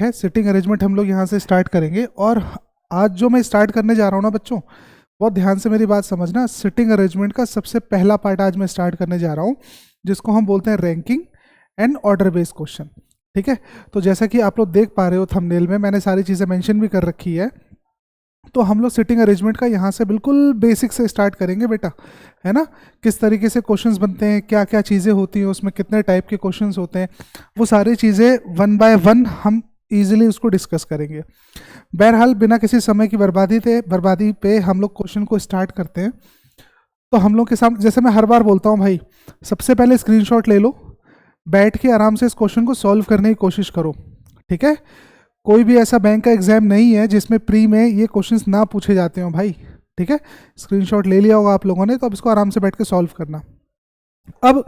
है, sitting arrangement हम लोग यहाँ से स्टार्ट करेंगे। और आज जो मैं स्टार्ट करने जा रहा हूँ ना बच्चों, बहुत ध्यान से मेरी बात समझना। सिटिंग अरेंजमेंट का सबसे पहला पार्ट आज मैं स्टार्ट करने जा रहा हूँ, जिसको हम बोलते हैं ranking and order based question. ठीक है, तो जैसा कि आप लोग देख पा रहे हो थंबनेल में, मैंने सारी चीज़ें मेंशन भी कर रखी है। तो हम लोग सिटिंग अरेंजमेंट का यहाँ से बिल्कुल बेसिक से स्टार्ट करेंगे बेटा, है ना। किस तरीके से क्वेश्चंस बनते हैं, क्या क्या चीज़ें होती हैं उसमें, कितने टाइप के क्वेश्चंस होते हैं, वो सारी चीज़ें वन बाय वन हम इजीली उसको डिस्कस करेंगे। बहरहाल बिना किसी समय की बर्बादी पे हम लोग क्वेश्चन को स्टार्ट करते हैं। तो हम लोग के सामने, जैसे मैं हर बार बोलता हूँ भाई, सबसे पहले स्क्रीनशॉट ले लो, बैठ के आराम से इस क्वेश्चन को सॉल्व करने की कोशिश करो। ठीक है, कोई भी ऐसा बैंक का एग्जाम नहीं है जिसमें प्री में ये क्वेश्चंस ना पूछे जाते हो भाई। ठीक है, स्क्रीनशॉट ले लिया होगा आप लोगों ने, तो अब इसको आराम से बैठ के सॉल्व करना। अब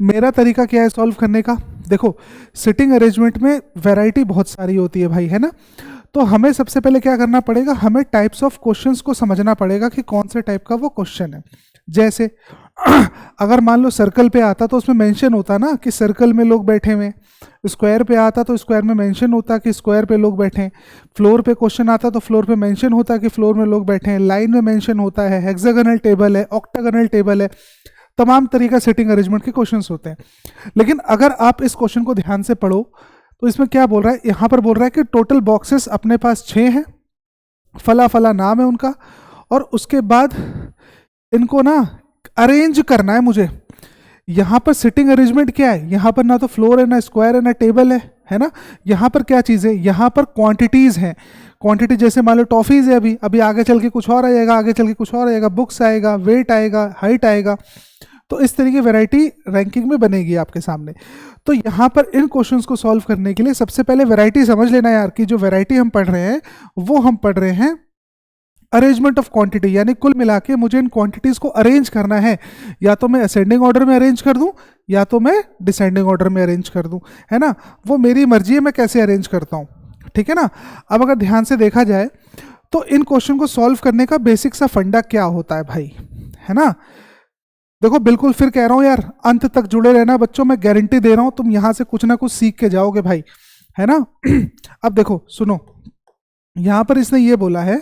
मेरा तरीका क्या है सॉल्व करने का, देखो सिटिंग अरेंजमेंट में वैरायटी बहुत सारी होती है भाई, है ना। तो हमें सबसे पहले क्या करना पड़ेगा, हमें टाइप्स ऑफ क्वेश्चंस को समझना पड़ेगा कि कौन से टाइप का वो क्वेश्चन है। जैसे अगर मान लो सर्कल पे आता तो उसमें मेंशन होता ना कि सर्कल में लोग बैठे हुए, स्क्वायर पे आता तो स्क्वायर में मेंशन होता कि स्क्वायर पे लोग बैठे हैं, फ्लोर पे क्वेश्चन आता तो फ्लोर पे मेंशन होता कि फ्लोर में लोग बैठे हैं, लाइन में मेंशन होता है, हेक्सागोनल टेबल है, ऑक्टागोनल टेबल है, तमाम तरीका सिटिंग अरेंजमेंट के क्वेश्चंस होते हैं। लेकिन अगर आप इस क्वेश्चन को ध्यान से पढ़ो तो इसमें क्या बोल रहा है, यहाँ पर बोल रहा है कि टोटल बॉक्सेस अपने पास 6 हैं, फला फला नाम है उनका, और उसके बाद इनको ना अरेंज करना है मुझे। यहाँ पर सिटिंग अरेंजमेंट क्या है, यहाँ पर ना तो फ्लोर है, ना स्क्वायर है, ना टेबल है ना। यहाँ पर क्या चीज़ है, यहाँ पर क्वांटिटीज़ हैं। क्वांटिटी जैसे मान लो टॉफीज़ है, अभी आगे चल के कुछ और आएगा, आगे चल के कुछ और आएगा, बुक्स आएगा, वेट आएगा, हाइट आएगा। तो इस तरीके वैरायटी रैंकिंग में बनेगी आपके सामने। तो यहाँ पर इन क्वेश्चंस को सॉल्व करने के लिए सबसे पहले वैरायटी समझ लेना यार, कि जो वैरायटी हम पढ़ रहे हैं वो हम पढ़ रहे हैं अरेंजमेंट ऑफ क्वांटिटी, यानी कुल मिला के मुझे इन क्वांटिटीज को अरेंज करना है। या तो मैं असेंडिंग ऑर्डर में अरेंज कर दूं, या तो मैं डिसेंडिंग ऑर्डर में अरेंज कर दूं, है ना। वो मेरी मर्जी है मैं कैसे अरेंज करता हूं। ठीक है ना। अब अगर ध्यान से देखा जाए तो इन क्वेश्चन को सॉल्व करने का बेसिक सा फंडा क्या होता है भाई, है ना। देखो बिल्कुल फिर कह रहा हूं यार, अंत तक जुड़े रहना बच्चों, मैं गारंटी दे रहा हूं तुम यहां से कुछ ना कुछ सीख के जाओगे भाई, है ना। अब देखो सुनो, यहां पर इसने ये बोला है,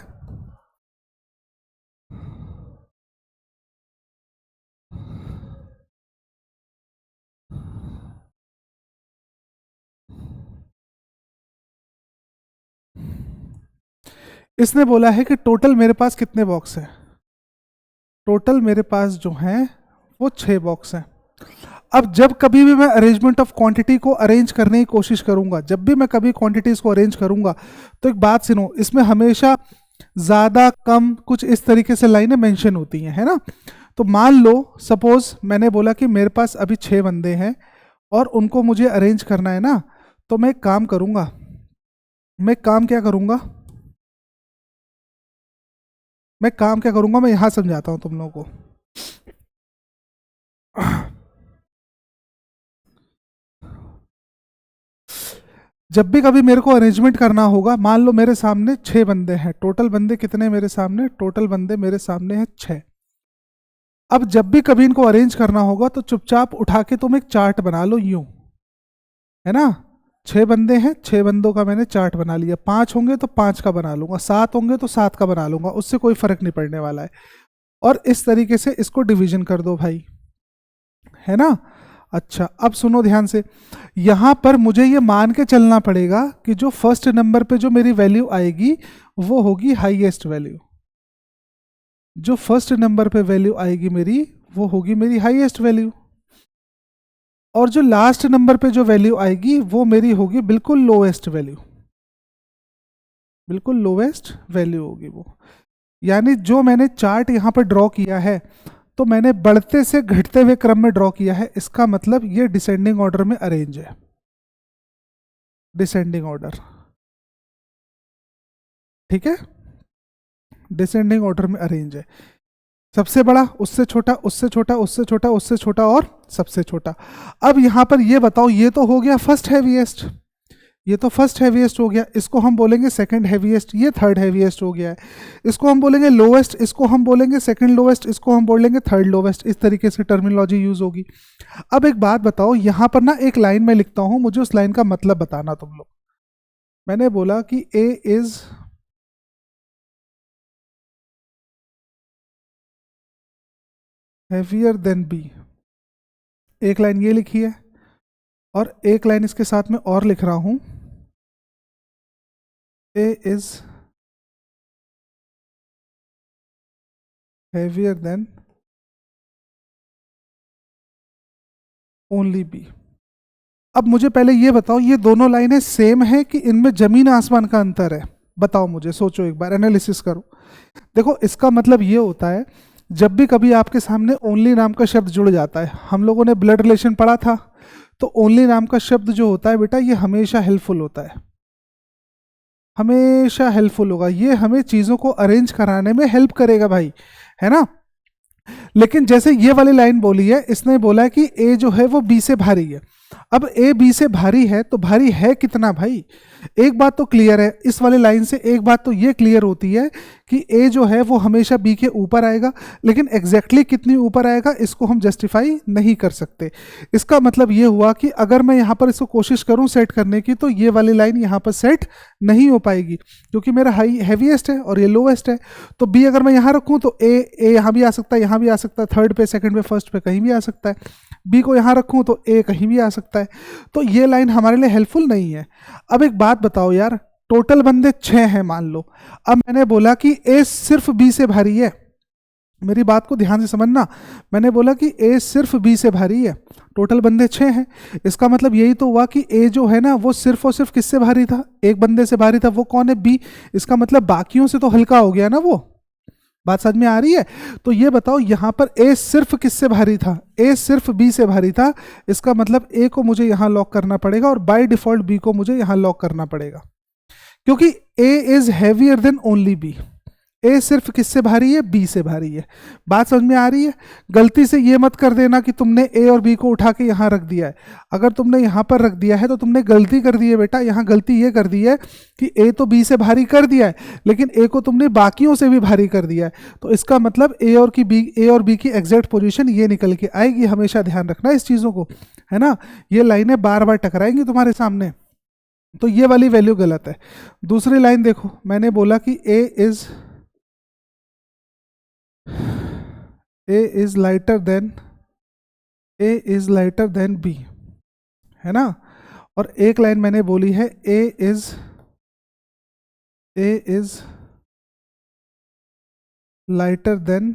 इसने बोला है कि टोटल मेरे पास कितने बॉक्स हैं, टोटल मेरे पास जो हैं वो 6 बॉक्स हैं। अब जब कभी भी मैं अरेंजमेंट ऑफ क्वांटिटी को अरेंज करने की कोशिश करूंगा, जब भी मैं कभी क्वांटिटीज को अरेंज करूंगा, तो एक बात सुनो, इसमें हमेशा ज़्यादा कम कुछ इस तरीके से लाइनें मेंशन होती हैं, है ना। तो मान लो सपोज मैंने बोला कि मेरे पास अभी 6 बंदे हैं और उनको मुझे अरेंज करना है ना, तो मैं एक काम करूंगा, मैं यहां समझाता हूं तुम लोगों को। जब भी कभी मेरे को अरेंजमेंट करना होगा, मान लो मेरे सामने 6 बंदे हैं, टोटल बंदे कितने मेरे सामने, टोटल बंदे मेरे सामने हैं 6। अब जब भी कभी इनको अरेंज करना होगा तो चुपचाप उठा के तुम एक चार्ट बना लो यूं, है ना। 6 बंदे हैं, 6 बंदों का मैंने चार्ट बना लिया, 5 होंगे तो 5 का बना लूंगा, 7 होंगे तो 7 का बना लूंगा, उससे कोई फर्क नहीं पड़ने वाला है। और इस तरीके से इसको डिवीजन कर दो भाई, है ना। अच्छा अब सुनो ध्यान से, यहां पर मुझे ये मान के चलना पड़ेगा कि जो फर्स्ट नंबर पे जो मेरी वैल्यू आएगी वो होगी हाईएस्ट वैल्यू, जो फर्स्ट नंबर पे वैल्यू आएगी मेरी वो होगी मेरी हाईएस्ट वैल्यू, और जो लास्ट नंबर पे जो वैल्यू आएगी वो मेरी होगी बिल्कुल लोएस्ट वैल्यू, बिल्कुल लोएस्ट वैल्यू होगी वो। यानी जो मैंने चार्ट यहां पर ड्रॉ किया है, तो मैंने बढ़ते से घटते हुए क्रम में ड्रॉ किया है, इसका मतलब ये डिसेंडिंग ऑर्डर में अरेंज है, डिसेंडिंग ऑर्डर। ठीक है, डिसेंडिंग ऑर्डर में अरेंज है, सबसे बड़ा, उससे छोटा, उससे छोटा, उससे छोटा, उससे छोटा और सबसे छोटा। अब यहां पर ये बताओ, ये तो हो गया फर्स्ट हैवीएस्ट, ये तो फर्स्ट हैवीएस्ट हो गया, इसको हम बोलेंगे सेकंड हैवीएस्ट, ये थर्ड हैवीएस्ट हो गया है, इसको हम बोलेंगे लोवेस्ट, इसको हम बोलेंगे सेकंड लोवेस्ट, इसको हम बोलेंगे थर्ड लोवेस्ट, इस तरीके से टर्मिनोलॉजी यूज होगी। अब एक बात बताओ, यहां पर ना एक लाइन में लिखता हूं, मुझे उस लाइन का मतलब बताना तुम लोग। मैंने बोला कि ए इज हैवियर देन बी, एक लाइन ये लिखी है और एक लाइन इसके साथ में और लिख रहा हूं, A is heavier than only B. अब मुझे पहले ये बताओ, ये दोनों लाइनें सेम है कि इनमें जमीन आसमान का अंतर है? बताओ मुझे, सोचो एक बार, एनालिसिस करो। देखो इसका मतलब ये होता है, जब भी कभी आपके सामने ओनली नाम का शब्द जुड़ जाता है, हम लोगों ने ब्लड रिलेशन पढ़ा था, तो ओनली नाम का शब्द जो होता है बेटा, ये हमेशा हेल्पफुल होता है, हमेशा हेल्पफुल होगा, ये हमें चीज़ों को अरेंज कराने में हेल्प करेगा भाई, है ना। लेकिन जैसे ये वाली लाइन बोली है, इसने बोला है कि ए जो है वो बी से भारी है। अब ए बी से भारी है तो भारी है कितना भाई? एक बात तो क्लियर है इस वाली लाइन से, एक बात तो ये क्लियर होती है कि ए जो है वो हमेशा बी के ऊपर आएगा, लेकिन एग्जैक्टली कितनी ऊपर आएगा इसको हम जस्टिफाई नहीं कर सकते। इसका मतलब ये हुआ कि अगर मैं यहाँ पर इसको कोशिश करूँ सेट करने की, तो ये वाली लाइन यहाँ पर सेट नहीं हो पाएगी, क्योंकि मेरा हाई हैवीएस्ट है और ये लोवेस्ट है। तो बी अगर मैं यहाँ रखूँ तो ए यहाँ भी आ सकता है, यहाँ भी आ सकता है, थर्ड पे, सेकंड पे, फर्स्ट पे, कहीं भी आ सकता है। बी को यहाँ रखूँ तो ए कहीं भी आ सकता है। तो ये लाइन हमारे लिए हेल्पफुल नहीं है। अब एक बात बताओ यार, टोटल बंदे 6 हैं मान लो। अब मैंने बोला कि ए सिर्फ बी से भारी है, मेरी बात को ध्यान से समझना, मैंने बोला कि ए सिर्फ बी से भारी है, टोटल बंदे 6 हैं। इसका मतलब यही तो हुआ कि ए जो है ना वो सिर्फ और सिर्फ किससे भारी था? एक बंदे से भारी था, वो कौन है? बी। इसका मतलब बाकियों से तो हल्का हो गया ना वो। बात समझ में आ रही है? तो ये बताओ यहाँ पर ए सिर्फ किससे भारी था? ए सिर्फ बी से भारी था। इसका मतलब ए को मुझे यहाँ लॉक करना पड़ेगा और बाय डिफॉल्ट बी को मुझे यहाँ लॉक करना पड़ेगा, क्योंकि A is heavier than only B. A सिर्फ किससे भारी है? बी से भारी है। बात समझ में आ रही है? गलती से ये मत कर देना कि तुमने ए और बी को उठा के यहाँ रख दिया है। अगर तुमने यहाँ पर रख दिया है तो तुमने गलती कर दी है बेटा। यहाँ गलती ये कर दी है कि ए तो बी से भारी कर दिया है, लेकिन ए को तुमने बाकियों से भी भारी कर दिया है। तो इसका मतलब ए और बी की एग्जैक्ट पोजिशन ये निकल के आएगी। हमेशा ध्यान रखना इस चीज़ों को, है ना। ये लाइनें बार बार टकराएंगी तुम्हारे सामने, तो ये वाली वैल्यू गलत है। दूसरी लाइन देखो, मैंने बोला कि A is lighter than B, है ना। और एक लाइन मैंने बोली है A is lighter than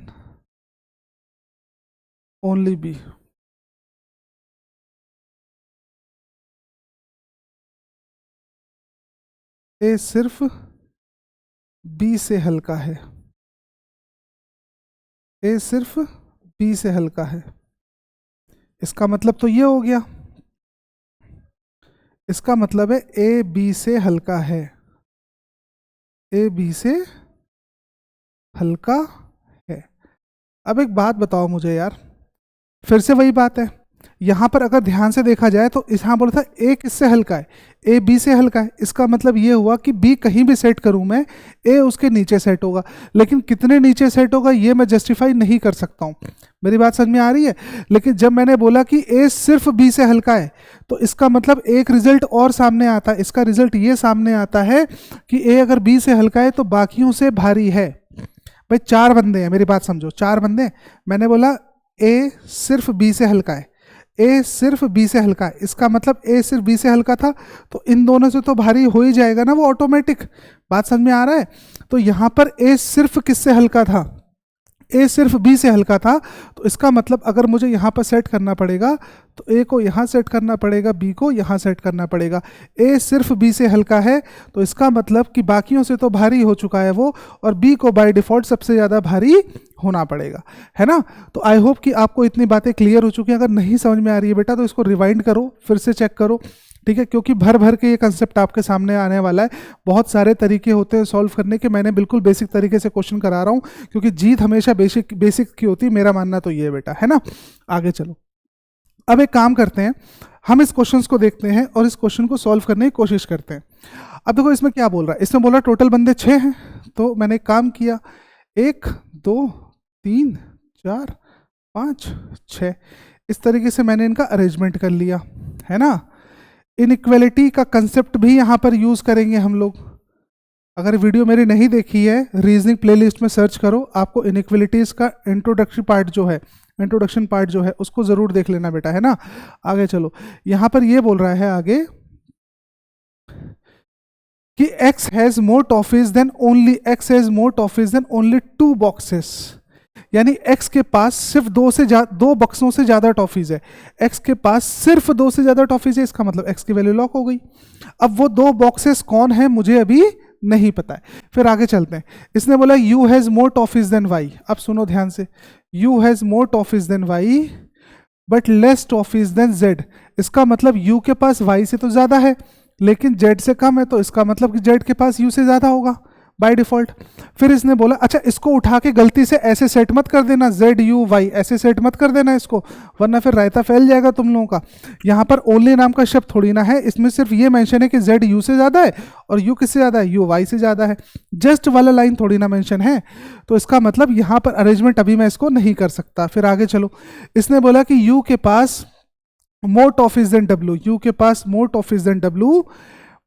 only B। A सिर्फ B से हल्का है, ए सिर्फ बी से हल्का है। इसका मतलब तो ये हो गया, इसका मतलब है ए बी से हल्का है, ए बी से हल्का है। अब एक बात बताओ मुझे यार, फिर से वही बात है, यहाँ पर अगर ध्यान से देखा जाए तो यहाँ बोला था ए किससे हल्का है? ए बी से हल्का है। इसका मतलब ये हुआ कि बी कहीं भी सेट करूँ मैं, ए उसके नीचे सेट होगा, लेकिन कितने नीचे सेट होगा ये मैं जस्टिफाई नहीं कर सकता हूँ। मेरी बात समझ में आ रही है? लेकिन जब मैंने बोला कि ए सिर्फ बी से हल्का है, तो इसका मतलब एक रिजल्ट और सामने आता है। इसका रिजल्ट ये सामने आता है कि ए अगर बी से हल्का है तो बाकियों से भारी है। भाई 4 बंदे हैं, मेरी बात समझो, 4 बंदे। मैंने बोला ए सिर्फ बी से हल्का है, ए सिर्फ बी से हल्का है। इसका मतलब ए सिर्फ बी से हल्का था तो इन दोनों से तो भारी हो ही जाएगा ना वो ऑटोमेटिक। बात समझ में आ रहा है? तो यहाँ पर ए सिर्फ किससे हल्का था? ए सिर्फ बी से हल्का था। तो इसका मतलब अगर मुझे यहाँ पर सेट करना पड़ेगा तो ए को यहाँ सेट करना पड़ेगा, बी को यहाँ सेट करना पड़ेगा। ए सिर्फ बी से हल्का है तो इसका मतलब कि बाकियों से तो भारी हो चुका है वो, और बी को बाय डिफ़ॉल्ट सबसे ज़्यादा भारी होना पड़ेगा, है ना। तो आई होप कि आपको इतनी बातें क्लियर हो चुकी हैं। अगर नहीं समझ में आ रही है बेटा तो इसको रिवाइंड करो, फिर से चेक करो, ठीक है, क्योंकि भर भर के ये कंसेप्ट आपके सामने आने वाला है। बहुत सारे तरीके होते हैं सॉल्व करने के, मैंने बिल्कुल बेसिक तरीके से क्वेश्चन करा रहा हूँ, क्योंकि जीत हमेशा बेसिक की होती है, मेरा मानना तो ये है बेटा, है ना। आगे चलो, अब एक काम करते हैं, हम इस क्वेश्चन को देखते हैं और इस क्वेश्चन को सॉल्व करने की कोशिश करते हैं। अब देखो इसमें क्या बोल रहा है, इसमें बोल रहा है टोटल बंदे 6 हैं। तो मैंने एक काम किया, 1 2 3 4 5 6, इस तरीके से मैंने इनका अरेंजमेंट कर लिया, है ना। इनइक्वालिटी का कंसेप्ट भी यहाँ पर यूज करेंगे हम लोग। अगर वीडियो मेरी नहीं देखी है, रीजनिंग प्लेलिस्ट में सर्च करो, आपको इनइक्वालिटीज का इंट्रोडक्शन पार्ट जो है उसको जरूर देख लेना बेटा, है ना। आगे चलो, यहाँ पर ये बोल रहा है आगे कि x has more toffees than only 2 boxes, यानी x के पास सिर्फ दो बक्सों से ज्यादा टॉफीज है। x के पास सिर्फ 2 से ज्यादा टॉफीज है, इसका मतलब x की वैल्यू लॉक हो गई। अब वो 2 बॉक्सेस कौन है मुझे अभी नहीं पता है। फिर आगे चलते हैं, इसने बोला u has more toffees than y। अब सुनो ध्यान से, u has more toffees than y but less toffees than z। इसका मतलब u के पास y से तो ज्यादा है लेकिन z से कम है, तो इसका मतलब कि z के पास u से ज्यादा होगा बाय डिफॉल्ट। फिर इसने बोला अच्छा इसको उठा के गलती से ऐसे सेट मत कर देना, ZUY ऐसे सेट मत कर देना इसको, वरना फिर रायता फैल जाएगा तुम लोगों का। यहाँ पर ओनली नाम का शब्द थोड़ी ना है, इसमें सिर्फ ये मेंशन है कि Z U से ज़्यादा है और U किससे ज़्यादा है, U Y से ज़्यादा है। जस्ट वाला लाइन थोड़ी ना मेंशन है, तो इसका मतलब यहाँ पर अरेंजमेंट अभी मैं इसको नहीं कर सकता। फिर आगे चलो, इसने बोला कि U के पास more toffees than W, U के पास more toffees than W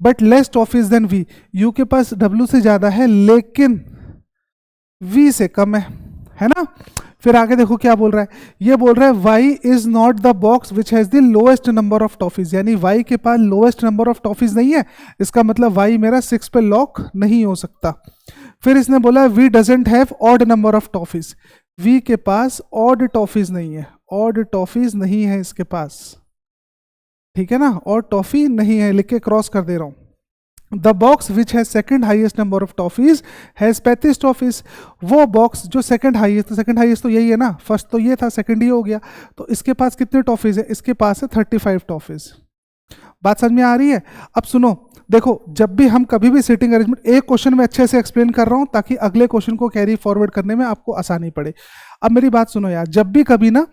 but less toffees than V। U के पास W से ज्यादा है लेकिन V से कम है ना। फिर आगे देखो क्या बोल रहा है, ये बोल रहा है Y is not the box which has the lowest number of toffees, यानी Y के पास लोएस्ट नंबर ऑफ टॉफीज नहीं है, इसका मतलब Y मेरा 6 पे लॉक नहीं हो सकता। फिर इसने बोला V doesn't have odd number of toffees, V के पास ऑड टॉफीज नहीं है, ऑड टॉफीज नहीं है इसके पास, ठीक है ना, और टॉफी नहीं है, लिख के क्रॉस कर दे रहा हूं। The box which has second highest number of toffees has 35 toffees. वो बॉक्स जो सेकंड हाईएस्ट तो यही है ना, फर्स्ट तो ये था, सेकंड ये हो गया, तो इसके पास कितने टॉफीज है, इसके पास है 35 टॉफीज। बात समझ में आ रही है। अब सुनो, देखो जब भी हम कभी भी सिटिंग अरेंजमेंट, एक क्वेश्चन में अच्छे से एक्सप्लेन कर रहा हूं ताकि अगले क्वेश्चन को कैरी फॉरवर्ड करने में आपको आसानी पड़े। अब मेरी बात सुनो यार, जब भी कभी ना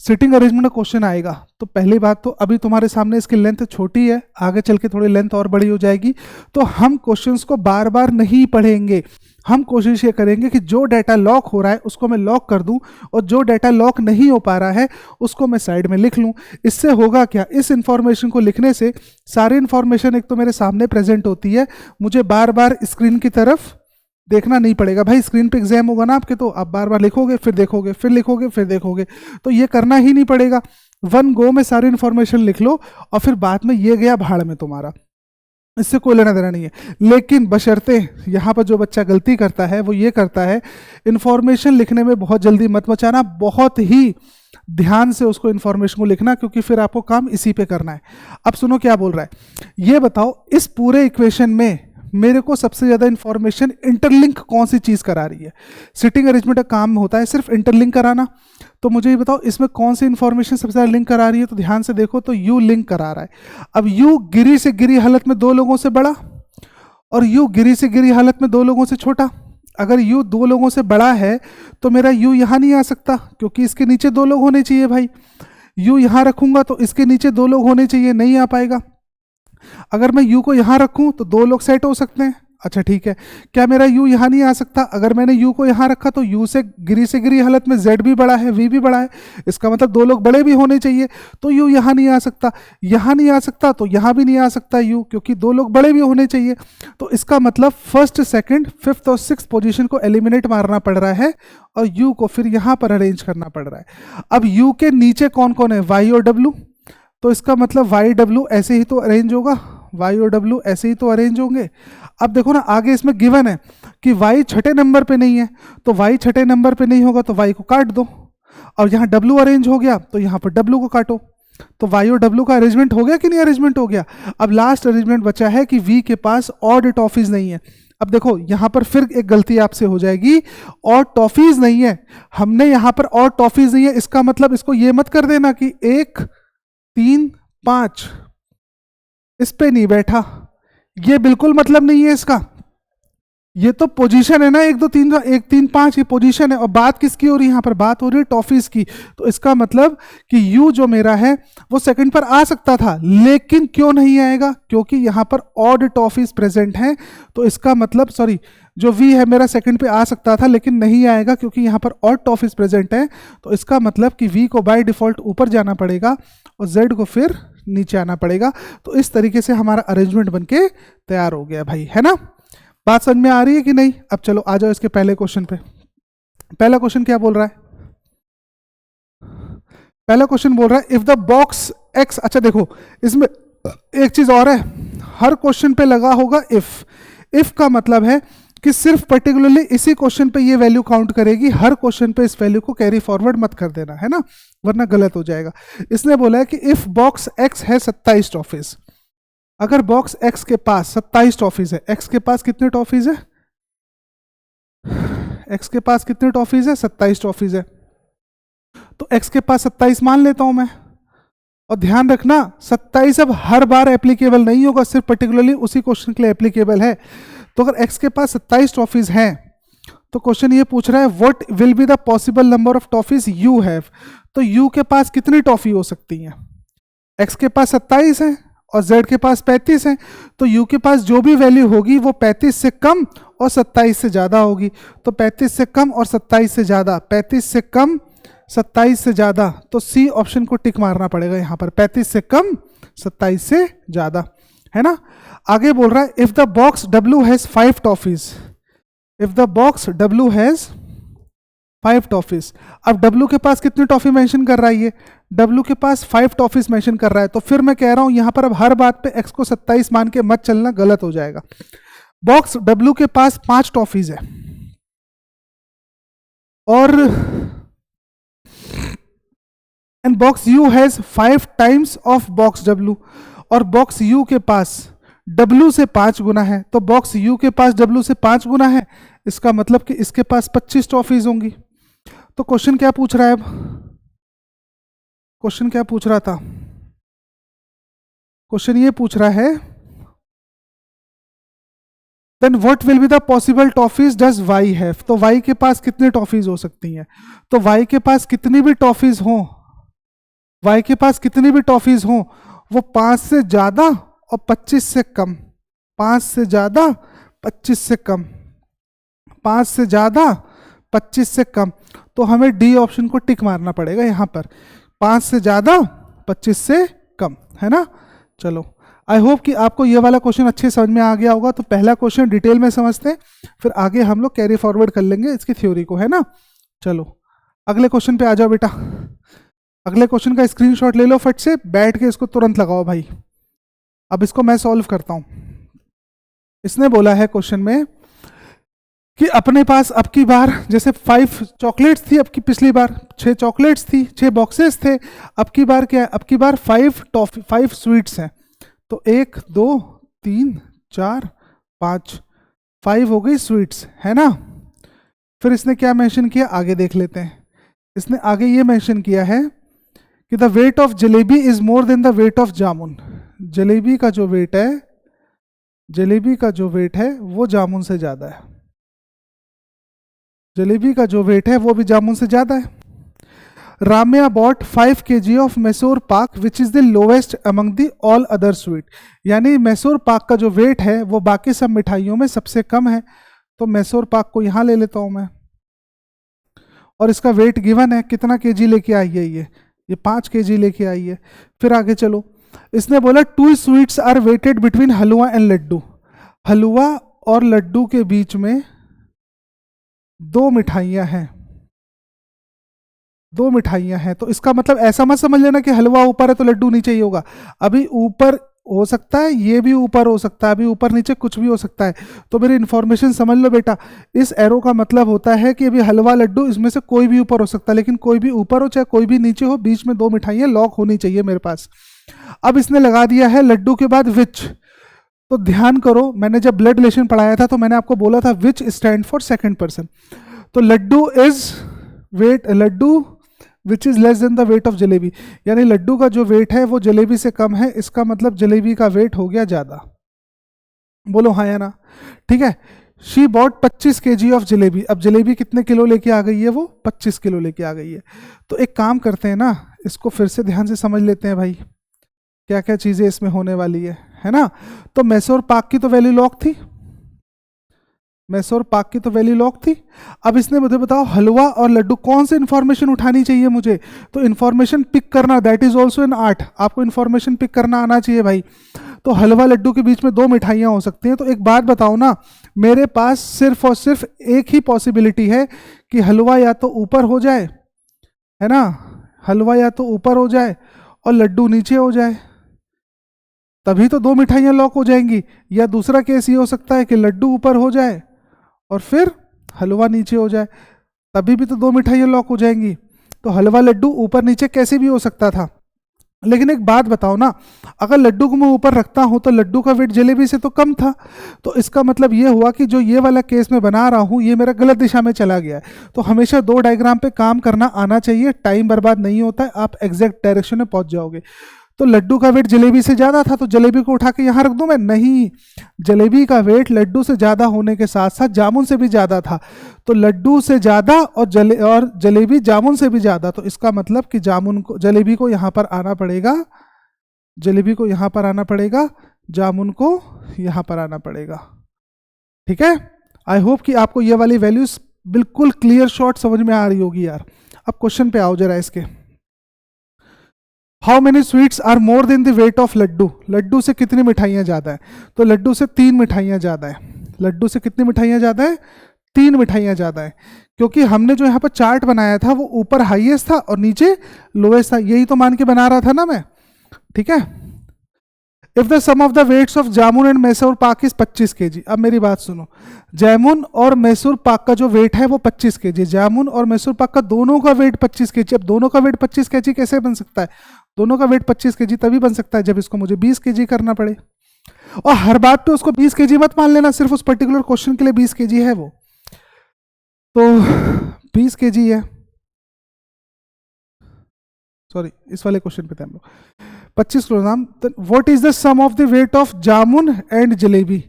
सिटिंग अरेंजमेंट का क्वेश्चन आएगा तो पहली बात तो अभी तुम्हारे सामने इसकी लेंथ छोटी है, आगे चल के थोड़ी लेंथ और बड़ी हो जाएगी, तो हम क्वेश्चंस को बार बार नहीं पढ़ेंगे। हम कोशिश ये करेंगे कि जो डाटा लॉक हो रहा है उसको मैं लॉक कर दूं और जो डाटा लॉक नहीं हो पा रहा है उसको मैं साइड में लिख लूं। इससे होगा क्या, इस इंफॉर्मेशन को लिखने से सारी इंफॉर्मेशन एक तो मेरे सामने प्रेजेंट होती है, मुझे बार बार स्क्रीन की तरफ देखना नहीं पड़ेगा। भाई स्क्रीन पे एग्जाम होगा ना आपके, तो आप बार बार लिखोगे फिर देखोगे फिर लिखोगे फिर देखोगे, तो ये करना ही नहीं पड़ेगा। वन गो में सारी इंफॉर्मेशन लिख लो और फिर बाद में ये गया भाड़ में तुम्हारा, इससे कोई लेना देना नहीं है। लेकिन बशर्ते यहाँ पर जो बच्चा गलती करता है वो ये करता है, इंफॉर्मेशन लिखने में बहुत जल्दी मत मचाना, बहुत ही ध्यान से उसको इंफॉर्मेशन को लिखना, क्योंकि फिर आपको काम इसी पे करना है। अब सुनो क्या बोल रहा है, ये बताओ इस पूरे इक्वेशन में मेरे को सबसे ज्यादा इंफॉर्मेशन इंटरलिंक कौन सी चीज करा रही है। सिटिंग अरेंजमेंट का काम होता है सिर्फ इंटरलिंक कराना, तो मुझे ये बताओ इसमें कौन सी इंफॉर्मेशन सबसे ज्यादा लिंक करा रही है। तो ध्यान से देखो, तो यू लिंक करा रहा है। अब यू गिरी से गिरी हालत में 2 लोगों से बड़ा और यू गिरी से गिरी हालत में 2 लोगों से छोटा। अगर यू 2 लोगों से बड़ा है तो मेरा यू यहां नहीं आ सकता, क्योंकि इसके नीचे 2 लोग होने चाहिए भाई। यू यहां रखूंगा तो इसके नीचे 2 लोग होने चाहिए, नहीं आ पाएगा। अगर मैं u को यहां रखूं तो 2 लोग सेट हो सकते हैं, अच्छा ठीक है। क्या मेरा u यहां नहीं आ सकता, अगर मैंने u को यहां रखा तो u से गिरी हालत में z भी बड़ा है v भी बड़ा है, इसका मतलब 2 लोग बड़े भी होने चाहिए, तो u यहां नहीं आ सकता। यहां नहीं आ सकता तो यहां भी नहीं आ सकता u, क्योंकि 2 लोग बड़े भी होने चाहिए। तो इसका मतलब फर्स्ट सेकंड फिफ्थ और सिक्स पोजीशन को एलिमिनेट मारना पड़ रहा है और u को फिर यहां पर अरेंज करना पड़ रहा है। अब u के नीचे कौन कौन है, y और w, तो इसका मतलब वाई डब्ल्यू ऐसे ही तो अरेंज होगा, वाई और डब्ल्यू ऐसे ही तो अरेंज होंगे। अब देखो ना आगे इसमें गिवन है कि वाई छठे नंबर पे नहीं है, तो वाई छठे नंबर पे नहीं होगा तो वाई को काट दो, और यहाँ डब्ल्यू अरेंज हो गया तो यहाँ पर डब्ल्यू को काटो। तो वाई और डब्ल्यू का अरेंजमेंट हो गया कि नहीं अरेंजमेंट हो गया। अब लास्ट अरेंजमेंट बचा है कि वी के पास ऑड टॉफीज नहीं है। अब देखो यहाँ पर फिर एक गलती आपसे हो जाएगी, और टॉफीज नहीं है, हमने यहाँ पर और टॉफीज नहीं है, इसका मतलब इसको ये मत कर देना कि 1 3 5 इस पे नहीं बैठा, ये बिल्कुल मतलब नहीं है इसका। ये तो पोजीशन है ना, 1 2 3 1 3 5 ये पोजीशन है, और बात किसकी हो रही है यहाँ पर, बात हो रही है टॉफीज की। तो इसका मतलब कि यू जो मेरा है वो सेकंड पर आ सकता था, लेकिन क्यों नहीं आएगा, क्योंकि यहाँ पर ऑड टॉफीज प्रेजेंट हैं। तो इसका मतलब सॉरी, जो वी है मेरा सेकंड पे आ सकता था लेकिन नहीं आएगा क्योंकि यहाँ पर ऑड टॉफीज प्रेजेंट है। तो इसका मतलब कि वी को बाय डिफॉल्ट ऊपर जाना पड़ेगा और जेड को फिर नीचे आना पड़ेगा। तो इस तरीके से हमारा अरेंजमेंट बनके तैयार हो गया भाई, है ना। बात समझ में आ रही है कि नहीं। अब चलो आ जाओ इसके पहले क्वेश्चन पे। पहला क्वेश्चन क्या बोल रहा है, पहला क्वेश्चन बोल रहा है इफ द बॉक्स एक्स, अच्छा देखो इसमें एक चीज और है, हर क्वेश्चन पे लगा होगा इफ। इफ का मतलब है कि सिर्फ पर्टिकुलरली इसी क्वेश्चन पे ये वैल्यू काउंट करेगी, हर क्वेश्चन पे इस वैल्यू को कैरी फॉरवर्ड मत कर देना, है ना, वरना गलत हो जाएगा। इसने बोला है कि इफ बॉक्स एक्स है 27 टॉफीज, अगर बॉक्स एक्स के पास 27 टॉफीज है, एक्स के पास कितने टॉफीज है, एक्स के पास कितने टॉफीज है, 27 टॉफीज है। तो एक्स के पास 27 मान लेता हूं मैं, और ध्यान रखना 27 अब हर बार एप्लीकेबल नहीं होगा, सिर्फ पर्टिकुलरली उसी क्वेश्चन के लिए एप्लीकेबल है। तो अगर एक्स के पास 27 टॉफीज हैं तो क्वेश्चन ये पूछ रहा है what will be the possible number of toffees you have. तो यू के पास कितनी टॉफी हो सकती हैं, एक्स के पास 27 है और जेड के पास 35 है, तो यू के पास जो भी वैल्यू होगी वो 35 से कम और 27 से ज़्यादा होगी। तो 35 से कम और 27 से ज़्यादा, 35 से कम 27 से ज़्यादा, तो सी ऑप्शन को टिक मारना पड़ेगा यहाँ पर, 35 से कम 27 से ज़्यादा, है ना। आगे बोल रहा है if the box W has 5 toffees, if the box W has 5 toffees. अब डब्ल्यू के पास कितनी टॉफी मेंशन कर रहा है, ये डब्ल्यू के पास 5 टॉफीज मेंशन कर रहा है। तो फिर मैं कह रहा हूं यहां पर अब हर बात पे एक्स को 27 मान के मत चलना, गलत हो जाएगा। बॉक्स डब्ल्यू के पास 5 टॉफीज है और and box you has 5 times of box W, और बॉक्स यू के पास डब्ल्यू से 5 गुना है। तो बॉक्स यू के पास डब्ल्यू से 5 गुना है, इसका मतलब कि इसके पास 25 टॉफीज होंगी। तो क्वेश्चन क्या पूछ रहा है, अब क्वेश्चन क्या पूछ रहा था, क्वेश्चन ये पूछ रहा है then what will be the possible toffees does Y have. तो वाई के पास कितने टॉफीज हो सकती हैं, तो वाई के पास कितनी भी टॉफीज हो, वाई के पास कितनी भी टॉफीज हो, वो 5 से ज्यादा और 25 से कम, 5 से ज्यादा 25 से कम, 5 से ज्यादा 25 से कम। तो हमें डी ऑप्शन को टिक मारना पड़ेगा यहाँ पर, 5 से ज्यादा 25 से कम, है ना। चलो आई होप कि आपको ये वाला क्वेश्चन अच्छे समझ में आ गया होगा। तो पहला क्वेश्चन डिटेल में समझते हैं, फिर आगे हम लोग कैरी फॉरवर्ड कर लेंगे इसकी थ्योरी को, है ना। चलो अगले क्वेश्चन पे आ जाओ बेटा, अगले क्वेश्चन का स्क्रीनशॉट ले लो फट से, बैठ के इसको तुरंत लगाओ भाई। अब इसको मैं सॉल्व करता हूं। इसने बोला है क्वेश्चन में कि अपने पास अब की बार जैसे 5 चॉकलेट्स थी, अब की पिछली बार 6 चॉकलेट्स थी, 6 बॉक्सेस थे, अब की बार क्या है, अब की बार 5 स्वीट्स हैं। तो 1 2 3 4 5, 5 हो गई स्वीट्स, है ना। फिर इसने क्या मेंशन किया, आगे देख लेते हैं। इसने आगे ये मेंशन किया है कि the weight of jalebi is more than the weight of jamun. Jalebi का जो वेट है, जलेबी का जो वेट है वो जामुन से ज्यादा है, जलेबी का जो वेट है वो भी जामुन से ज्यादा है। Ramya bought 5 kg of Mysore pak which is the lowest among the all other sweet. यानी मैसूर पाक का जो वेट है वो बाकी सब मिठाइयों में सबसे कम है। तो मैसूर पाक को यहां ले लेता हूं मैं, और इसका वेट गिवन है, कितना केजी लेके आई है ये 5 kg लेके आई है। फिर आगे चलो, इसने बोला 2 sweets are weighted between halwa and laddu. Halwa और लड्डू के बीच में 2 मिठाइयां हैं, 2 मिठाइयां हैं। तो इसका मतलब ऐसा मत समझ लेना कि हलवा ऊपर है तो लड्डू नीचे ही होगा। अभी ऊपर हो सकता है, ये भी ऊपर हो सकता है, अभी ऊपर नीचे कुछ भी हो सकता है। तो मेरी इन्फॉर्मेशन समझ लो बेटा, इस एरो का मतलब होता है कि अभी हलवा लड्डू इसमें से कोई भी ऊपर हो सकता है, लेकिन कोई भी ऊपर हो चाहे कोई भी नीचे हो, बीच में 2 मिठाइयां लॉक होनी चाहिए मेरे पास। अब इसने लगा दिया है लड्डू के बाद विच। तो ध्यान करो, मैंने जब ब्लड रिलेशन पढ़ाया था तो मैंने आपको बोला था which stand for second person. तो laddu is weight, laddu which is less than the weight of jalebi, यानी लड्डू का जो वेट है वो जलेबी से कम है। इसका मतलब जलेबी का वेट हो गया ज्यादा। बोलो हाँ या ना, ठीक है। She bought 25 kg of jalebi. अब जलेबी कितने किलो लेके आ गई है? वो 25 किलो लेके आ गई है। तो एक काम करते हैं ना, इसको फिर से ध्यान से समझ लेते हैं भाई, क्या क्या चीजें इसमें होने वाली है ना। तो मैसूर पाक की तो वैल्यू लॉक थी, मैसूर पाक की तो वैल्यू लॉक थी। अब इसने मुझे बताओ हलवा और लड्डू कौन सी इंफॉर्मेशन उठानी चाहिए मुझे? तो इंफॉर्मेशन पिक करना, that is also an art. आपको इंफॉर्मेशन पिक करना आना चाहिए भाई। तो हलवा लड्डू के बीच में दो मिठाइयाँ हो सकती हैं। तो एक बात बताओ ना, मेरे पास सिर्फ और सिर्फ एक ही पॉसिबिलिटी है कि हलवा या तो ऊपर हो जाए, है ना, हलवा या तो ऊपर हो जाए और लड्डू नीचे हो जाए, तभी तो दो मिठाइयाँ लॉक हो जाएंगी। या दूसरा केस ये हो सकता है कि लड्डू ऊपर हो जाए और फिर हलवा नीचे हो जाए, तभी भी तो दो मिठाइयाँ लॉक हो जाएंगी। तो हलवा लड्डू ऊपर नीचे कैसे भी हो सकता था। लेकिन एक बात बताओ ना, अगर लड्डू को मैं ऊपर रखता हूं तो लड्डू का वेट जलेबी से तो कम था। तो इसका मतलब ये हुआ कि जो ये वाला केस मैं बना रहा हूं ये मेरा गलत दिशा में चला गया है। तो हमेशा दो डायग्राम पे काम करना आना चाहिए, टाइम बर्बाद नहीं होता है, आप एग्जैक्ट डायरेक्शन में पहुंच जाओगे। तो लड्डू का वेट जलेबी से ज्यादा था तो जलेबी को उठा के यहां रख दूं मैं? नहीं, जलेबी का वेट लड्डू से ज्यादा होने के साथ साथ जामुन से भी ज्यादा था। तो लड्डू से ज्यादा और जलेबी जामुन से भी ज्यादा। तो इसका मतलब कि जलेबी को यहां पर आना पड़ेगा, जलेबी को यहां पर आना पड़ेगा, जामुन को यहां पर आना पड़ेगा। ठीक है, आई होप कि आपको ये वाली वैल्यूज बिल्कुल क्लियर शॉर्ट समझ में आ रही होगी यार। अब क्वेश्चन पे आओ जरा इसके। How many sweets are more than the weight of laddu? Laddu से कितनी मिठाइयाँ ज़्यादा है? तो लड्डू से 3 मिठाइयाँ ज़्यादा है। लड्डू से कितनी मिठाइयाँ ज़्यादा है? 3 मिठाइयाँ ज़्यादा है। क्योंकि हमने जो यहाँ पर चार्ट बनाया था वो ऊपर हाईएस्ट था और नीचे लोएस्ट था, यही तो मान के बना रहा था ना मैं। ठीक है, if the sum of the weights of jamun and Mysore pak is 25 kg। अब मेरी बात सुनो, जामुन और मैसूर पाक का जो वेट है वो 25 kg, जामुन और मैसूर पाक का दोनों का वेट 25 kg। अब दोनों का वेट 25 kg कैसे बन सकता है? दोनों का वेट 25 kg तभी बन सकता है जब इसको मुझे 20 kg करना पड़े। और हर बात पे उसको 20 kg मत मान लेना, सिर्फ उस पर्टिकुलर क्वेश्चन के लिए 20 kg है वो, तो 20 kg है, सॉरी इस वाले क्वेश्चन पे थे हम लोग। 25 kilogram. What is the sum of the weight of jamun and jalebi?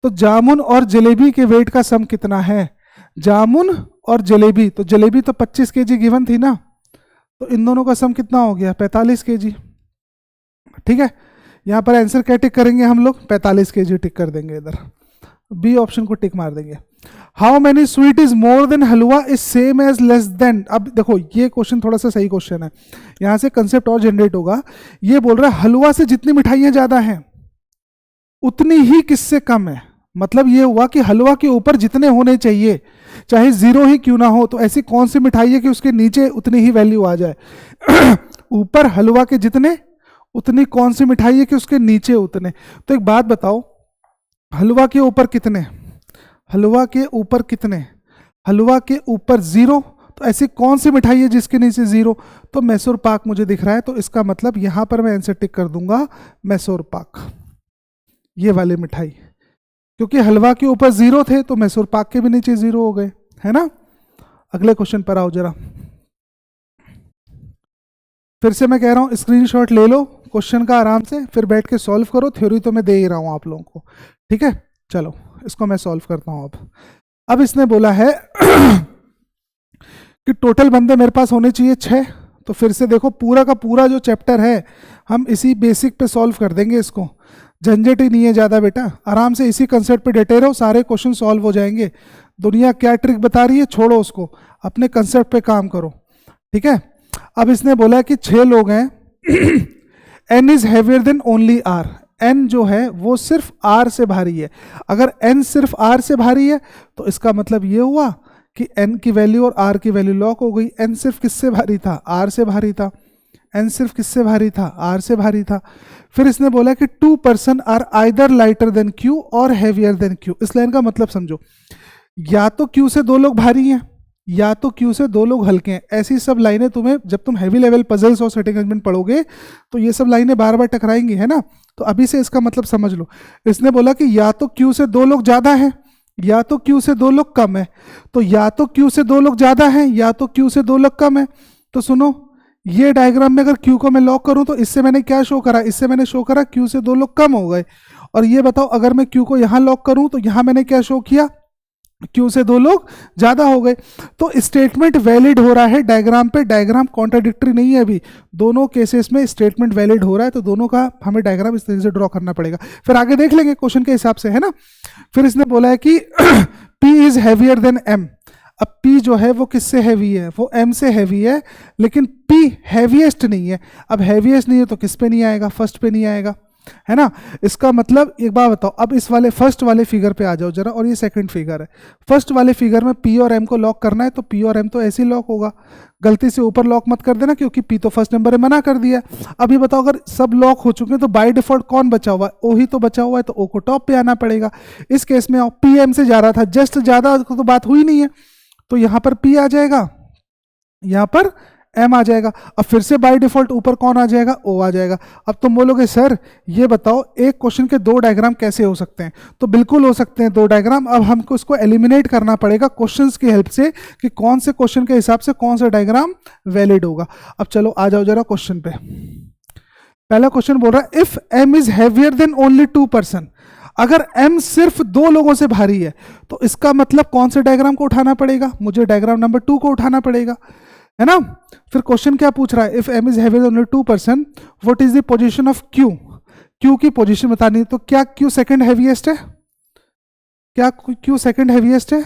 तो जामुन और जलेबी के वेट का सम कितना है? जामुन और जलेबी, तो जलेबी तो 25 kg गिवन थी ना, तो इन दोनों का सम कितना हो गया? 45 kg। ठीक है, यहां पर आंसर क्या टिक करेंगे हम लोग? 45 kg टिक कर देंगे, इधर बी ऑप्शन को टिक मार देंगे। How many sweet is more than halwa is same as less than? अब देखो ये क्वेश्चन थोड़ा सा सही क्वेश्चन है, यहां से कंसेप्ट और जनरेट होगा। ये बोल रहा है हलवा से जितनी मिठाइयां ज्यादा हैं उतनी ही किससे कम है। मतलब ये हुआ कि हलवा के ऊपर जितने होने चाहिए चाहे 0 ही क्यों ना हो, तो ऐसी कौन सी मिठाई है कि उसके नीचे उतनी ही वैल्यू आ जाए? ऊपर हलवा के जितने उतनी कौन सी मिठाई है कि उसके नीचे उतने? तो एक बात बताओ, हलवा के ऊपर कितने? हलवा के ऊपर कितने? हलवा के ऊपर 0। तो ऐसी कौन सी मिठाई है जिसके नीचे 0? तो मैसूर पाक मुझे दिख रहा है, तो इसका मतलब यहां पर मैं आंसर टिक कर दूंगा मैसूर पाक, ये वाली मिठाई। क्योंकि हलवा के ऊपर 0 थे तो मैसूर पाक के भी नीचे 0 हो गए, है ना। अगले क्वेश्चन पर आओ जरा। फिर से मैं कह रहा हूं स्क्रीनशॉट ले लो क्वेश्चन का आराम से, फिर बैठ के सॉल्व करो। थ्योरी तो मैं दे ही रहा हूं आप लोगों को, ठीक है। चलो इसको मैं सॉल्व करता हूं। अब इसने बोला है कि टोटल बंदे मेरे पास होने चाहिए 6। तो फिर से देखो पूरा का पूरा जो चैप्टर है हम इसी बेसिक पे सॉल्व कर देंगे इसको। झंझट ही नहीं है ज़्यादा बेटा, आराम से इसी कंसेप्ट पे डटे रहो, सारे क्वेश्चन सॉल्व हो जाएंगे। दुनिया क्या ट्रिक बता रही है छोड़ो उसको, अपने कंसेप्ट पे काम करो, ठीक है। अब इसने बोला कि 6 लोग हैं, n is heavier than only r। n जो है वो सिर्फ r से भारी है। अगर n सिर्फ r से भारी है तो इसका मतलब ये हुआ कि n की वैल्यू और r की वैल्यू लॉक हो गई। n सिर्फ किससे भारी था? r से भारी था। n सिर्फ किससे भारी था? r से भारी था। फिर इसने बोला कि 2 person are either lighter than q और हैवियर देन q। इस लाइन का मतलब समझो, या तो q से 2 लोग भारी हैं या तो q से 2 लोग हल्के हैं। ऐसी सब लाइनें तुम्हें जब तुम हैवी लेवल पजल्स और सेटिंग अरेंजमेंट पढ़ोगे तो ये सब लाइनें बार बार टकराएंगी, है ना। तो अभी से इसका मतलब समझ लो। इसने बोला कि या तो q से 2 लोग ज्यादा हैं या तो q से 2 लोग कम है। तो या तो q से 2 लोग ज्यादा हैं या तो q से 2 लोग कम है। तो सुनो, ये डायग्राम में अगर q को मैं लॉक करूं तो इससे मैंने क्या शो करा? इससे मैंने शो करा q से 2 लोग कम हो गए। और ये बताओ अगर मैं q को यहां लॉक करूं तो यहां मैंने क्या शो किया? क्यू से दो लोग ज्यादा हो गए। तो स्टेटमेंट वैलिड हो रहा है डायग्राम पे, डायग्राम कॉन्ट्राडिक्टरी नहीं है अभी, दोनों केसेस में स्टेटमेंट वैलिड हो रहा है, तो दोनों का हमें डायग्राम इस तरीके से ड्रॉ करना पड़ेगा, फिर आगे देख लेंगे क्वेश्चन के हिसाब से, है ना। फिर इसने बोला है कि P is heavier then M। अब P जो है वो किससे हैवी है, वो M से हैवी है, लेकिन P हैवीएस्ट नहीं है। अब हैवीएस्ट नहीं है तो किस पे नहीं आएगा, फर्स्ट पे नहीं आएगा, है ना। इसका मतलब एक बात बताओ, अब इस वाले फर्स्ट वाले फिगर पे आ जाओ जरा, और ये सेकंड फिगर है। फर्स्ट वाले फिगर में P और M को लॉक करना है, तो P और M तो ऐसे ही लॉक होगा, गलती से ऊपर लॉक मत कर देना, क्योंकि P तो फर्स्ट नंबर में मना कर दिया। अब ये बताओ, अगर सब लॉक हो चुके हैं तो बाय डिफॉल्ट कौन बचा हुआ है, O ही तो बचा हुआ है, तो O को टॉप पे आना पड़ेगा। इस केस में P M से जा रहा था, जस्ट ज्यादा तो बात हुई नहीं है, तो यहां पर P आ जाएगा, यहां पर M आ जाएगा। अब फिर से बाय डिफॉल्ट ऊपर कौन आ जाएगा, O आ जाएगा। अब तुम बोलोगे सर ये बताओ एक क्वेश्चन के दो डायग्राम कैसे हो सकते हैं, तो बिल्कुल हो सकते हैं दो डायग्राम। अब हमको इसको एलिमिनेट करना पड़ेगा क्वेश्चंस की हेल्प से, कि कौन से क्वेश्चन के हिसाब से कौन सा डायग्राम वैलिड होगा। अब चलो आ जाओ जरा क्वेश्चन पे। पहला क्वेश्चन बोल रहा है if M is heavier than only 2 person. अगर M सिर्फ दो लोगों से भारी है, तो इसका मतलब कौन से डायग्राम को उठाना पड़ेगा, मुझे डायग्राम नंबर 2 को उठाना पड़ेगा, है ना। फिर क्वेश्चन क्या पूछ रहा है, if M is heavier than only 2 person, what is the position of Q। Q की पोजीशन बतानी है, तो क्या Q सेकंड हैवीएस्ट है, क्या Q सेकंड हैवीएस्ट है,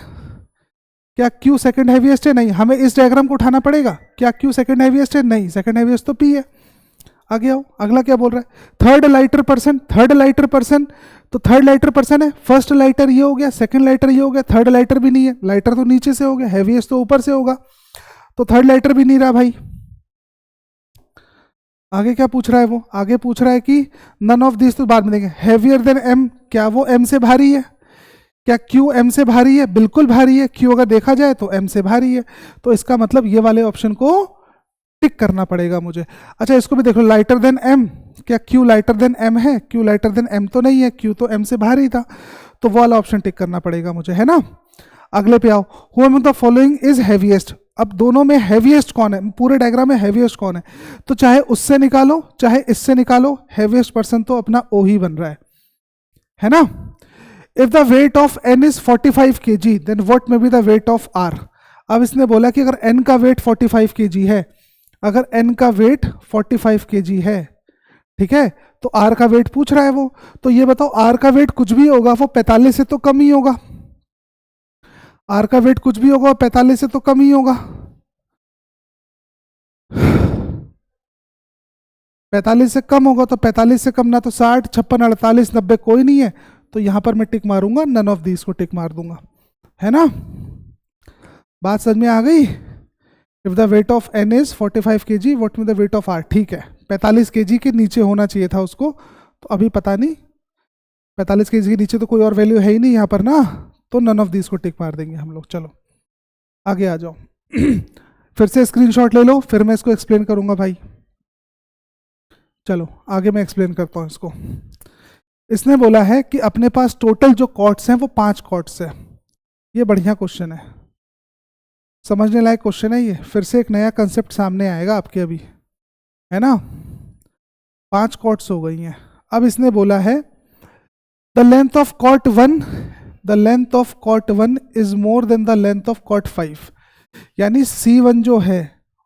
क्या Q सेकंड हैवीएस्ट है, नहीं, हमें इस डायग्राम को उठाना पड़ेगा। क्या Q सेकंड हैवीएस्ट है, नहीं, सेकंड हैवीएस्ट तो P है। आगे आओ, अगला क्या बोल रहा है, third lighter person. Third lighter person, तो थर्ड लाइटर पर्सन है, फर्स्ट लाइटर ये हो गया, सेकंड लाइटर ये हो गया, थर्ड लाइटर भी नहीं है, लाइटर तो नीचे से हो गया, हैवीएस्ट तो ऊपर से होगा, तो थर्ड लाइटर भी नहीं रहा भाई। आगे क्या पूछ रहा है वो, आगे पूछ रहा है कि नन ऑफ दिस, तो बाद में देंगे, हैवियर देन M, क्या वो M से भारी है, क्या Q M से भारी है, बिल्कुल भारी है, Q अगर देखा जाए तो M से भारी है, तो इसका मतलब ये वाले ऑप्शन को टिक करना पड़ेगा मुझे। अच्छा इसको भी देख लो, लाइटर देन M, क्या Q लाइटर देन M है, Q लाइटर देन M तो नहीं है, Q तो M से भारी था, तो वो वाला ऑप्शन टिक करना पड़ेगा मुझे, है ना। अगले पे आओ, who among the following is heaviest. अब दोनों में हैवीएस्ट कौन है, पूरे डायग्राम में हैवीएस्ट कौन है, तो चाहे उससे निकालो चाहे इससे निकालो, हैवीएस्ट पर्सन तो अपना O ही बन रहा है ना। If the weight of N इज 45 kg then what may be the weight of R। अब इसने बोला कि अगर N का वेट 45 kg है, अगर N का वेट 45 kg है, ठीक है, तो R का वेट पूछ रहा है वो, तो ये बताओ R का वेट कुछ भी होगा वो 45 से तो कम ही होगा, R का वेट कुछ भी होगा 45 से तो कम ही होगा, 45 से कम होगा, तो 45 से कम ना तो 60, 56, 48, 90 कोई नहीं है, तो यहां पर मैं टिक मारूंगा, नन ऑफ दीज को टिक मार दूंगा, है ना। बात समझ में आ गई। If the weight of N इज 45 kg, व्हाट में द वेट ऑफ R, ठीक है, 45 kg के नीचे होना चाहिए था उसको, तो अभी पता नहीं 45 kg के नीचे तो कोई और वैल्यू है ही नहीं यहाँ पर ना, तो नन ऑफ दिस को टिक मार देंगे हम लोग। चलो आगे आ जाओ फिर से स्क्रीनशॉट ले लो, फिर मैं इसको एक्सप्लेन करूंगा भाई। चलो आगे मैं एक्सप्लेन करता हूँ इसको। इसने बोला है कि अपने पास टोटल जो कॉर्ड्स हैं वो 5 कॉर्ड्स है। ये बढ़िया क्वेश्चन है, समझने लायक क्वेश्चन है ये। फिर से एक नया कंसेप्ट सामने आएगा आपके अभी, है ना। 5 कॉर्ड्स हो गई हैं। अब इसने बोला है the length of cord 1, the length of cord 1 is more than the length of cord 5, यानी C1 जो है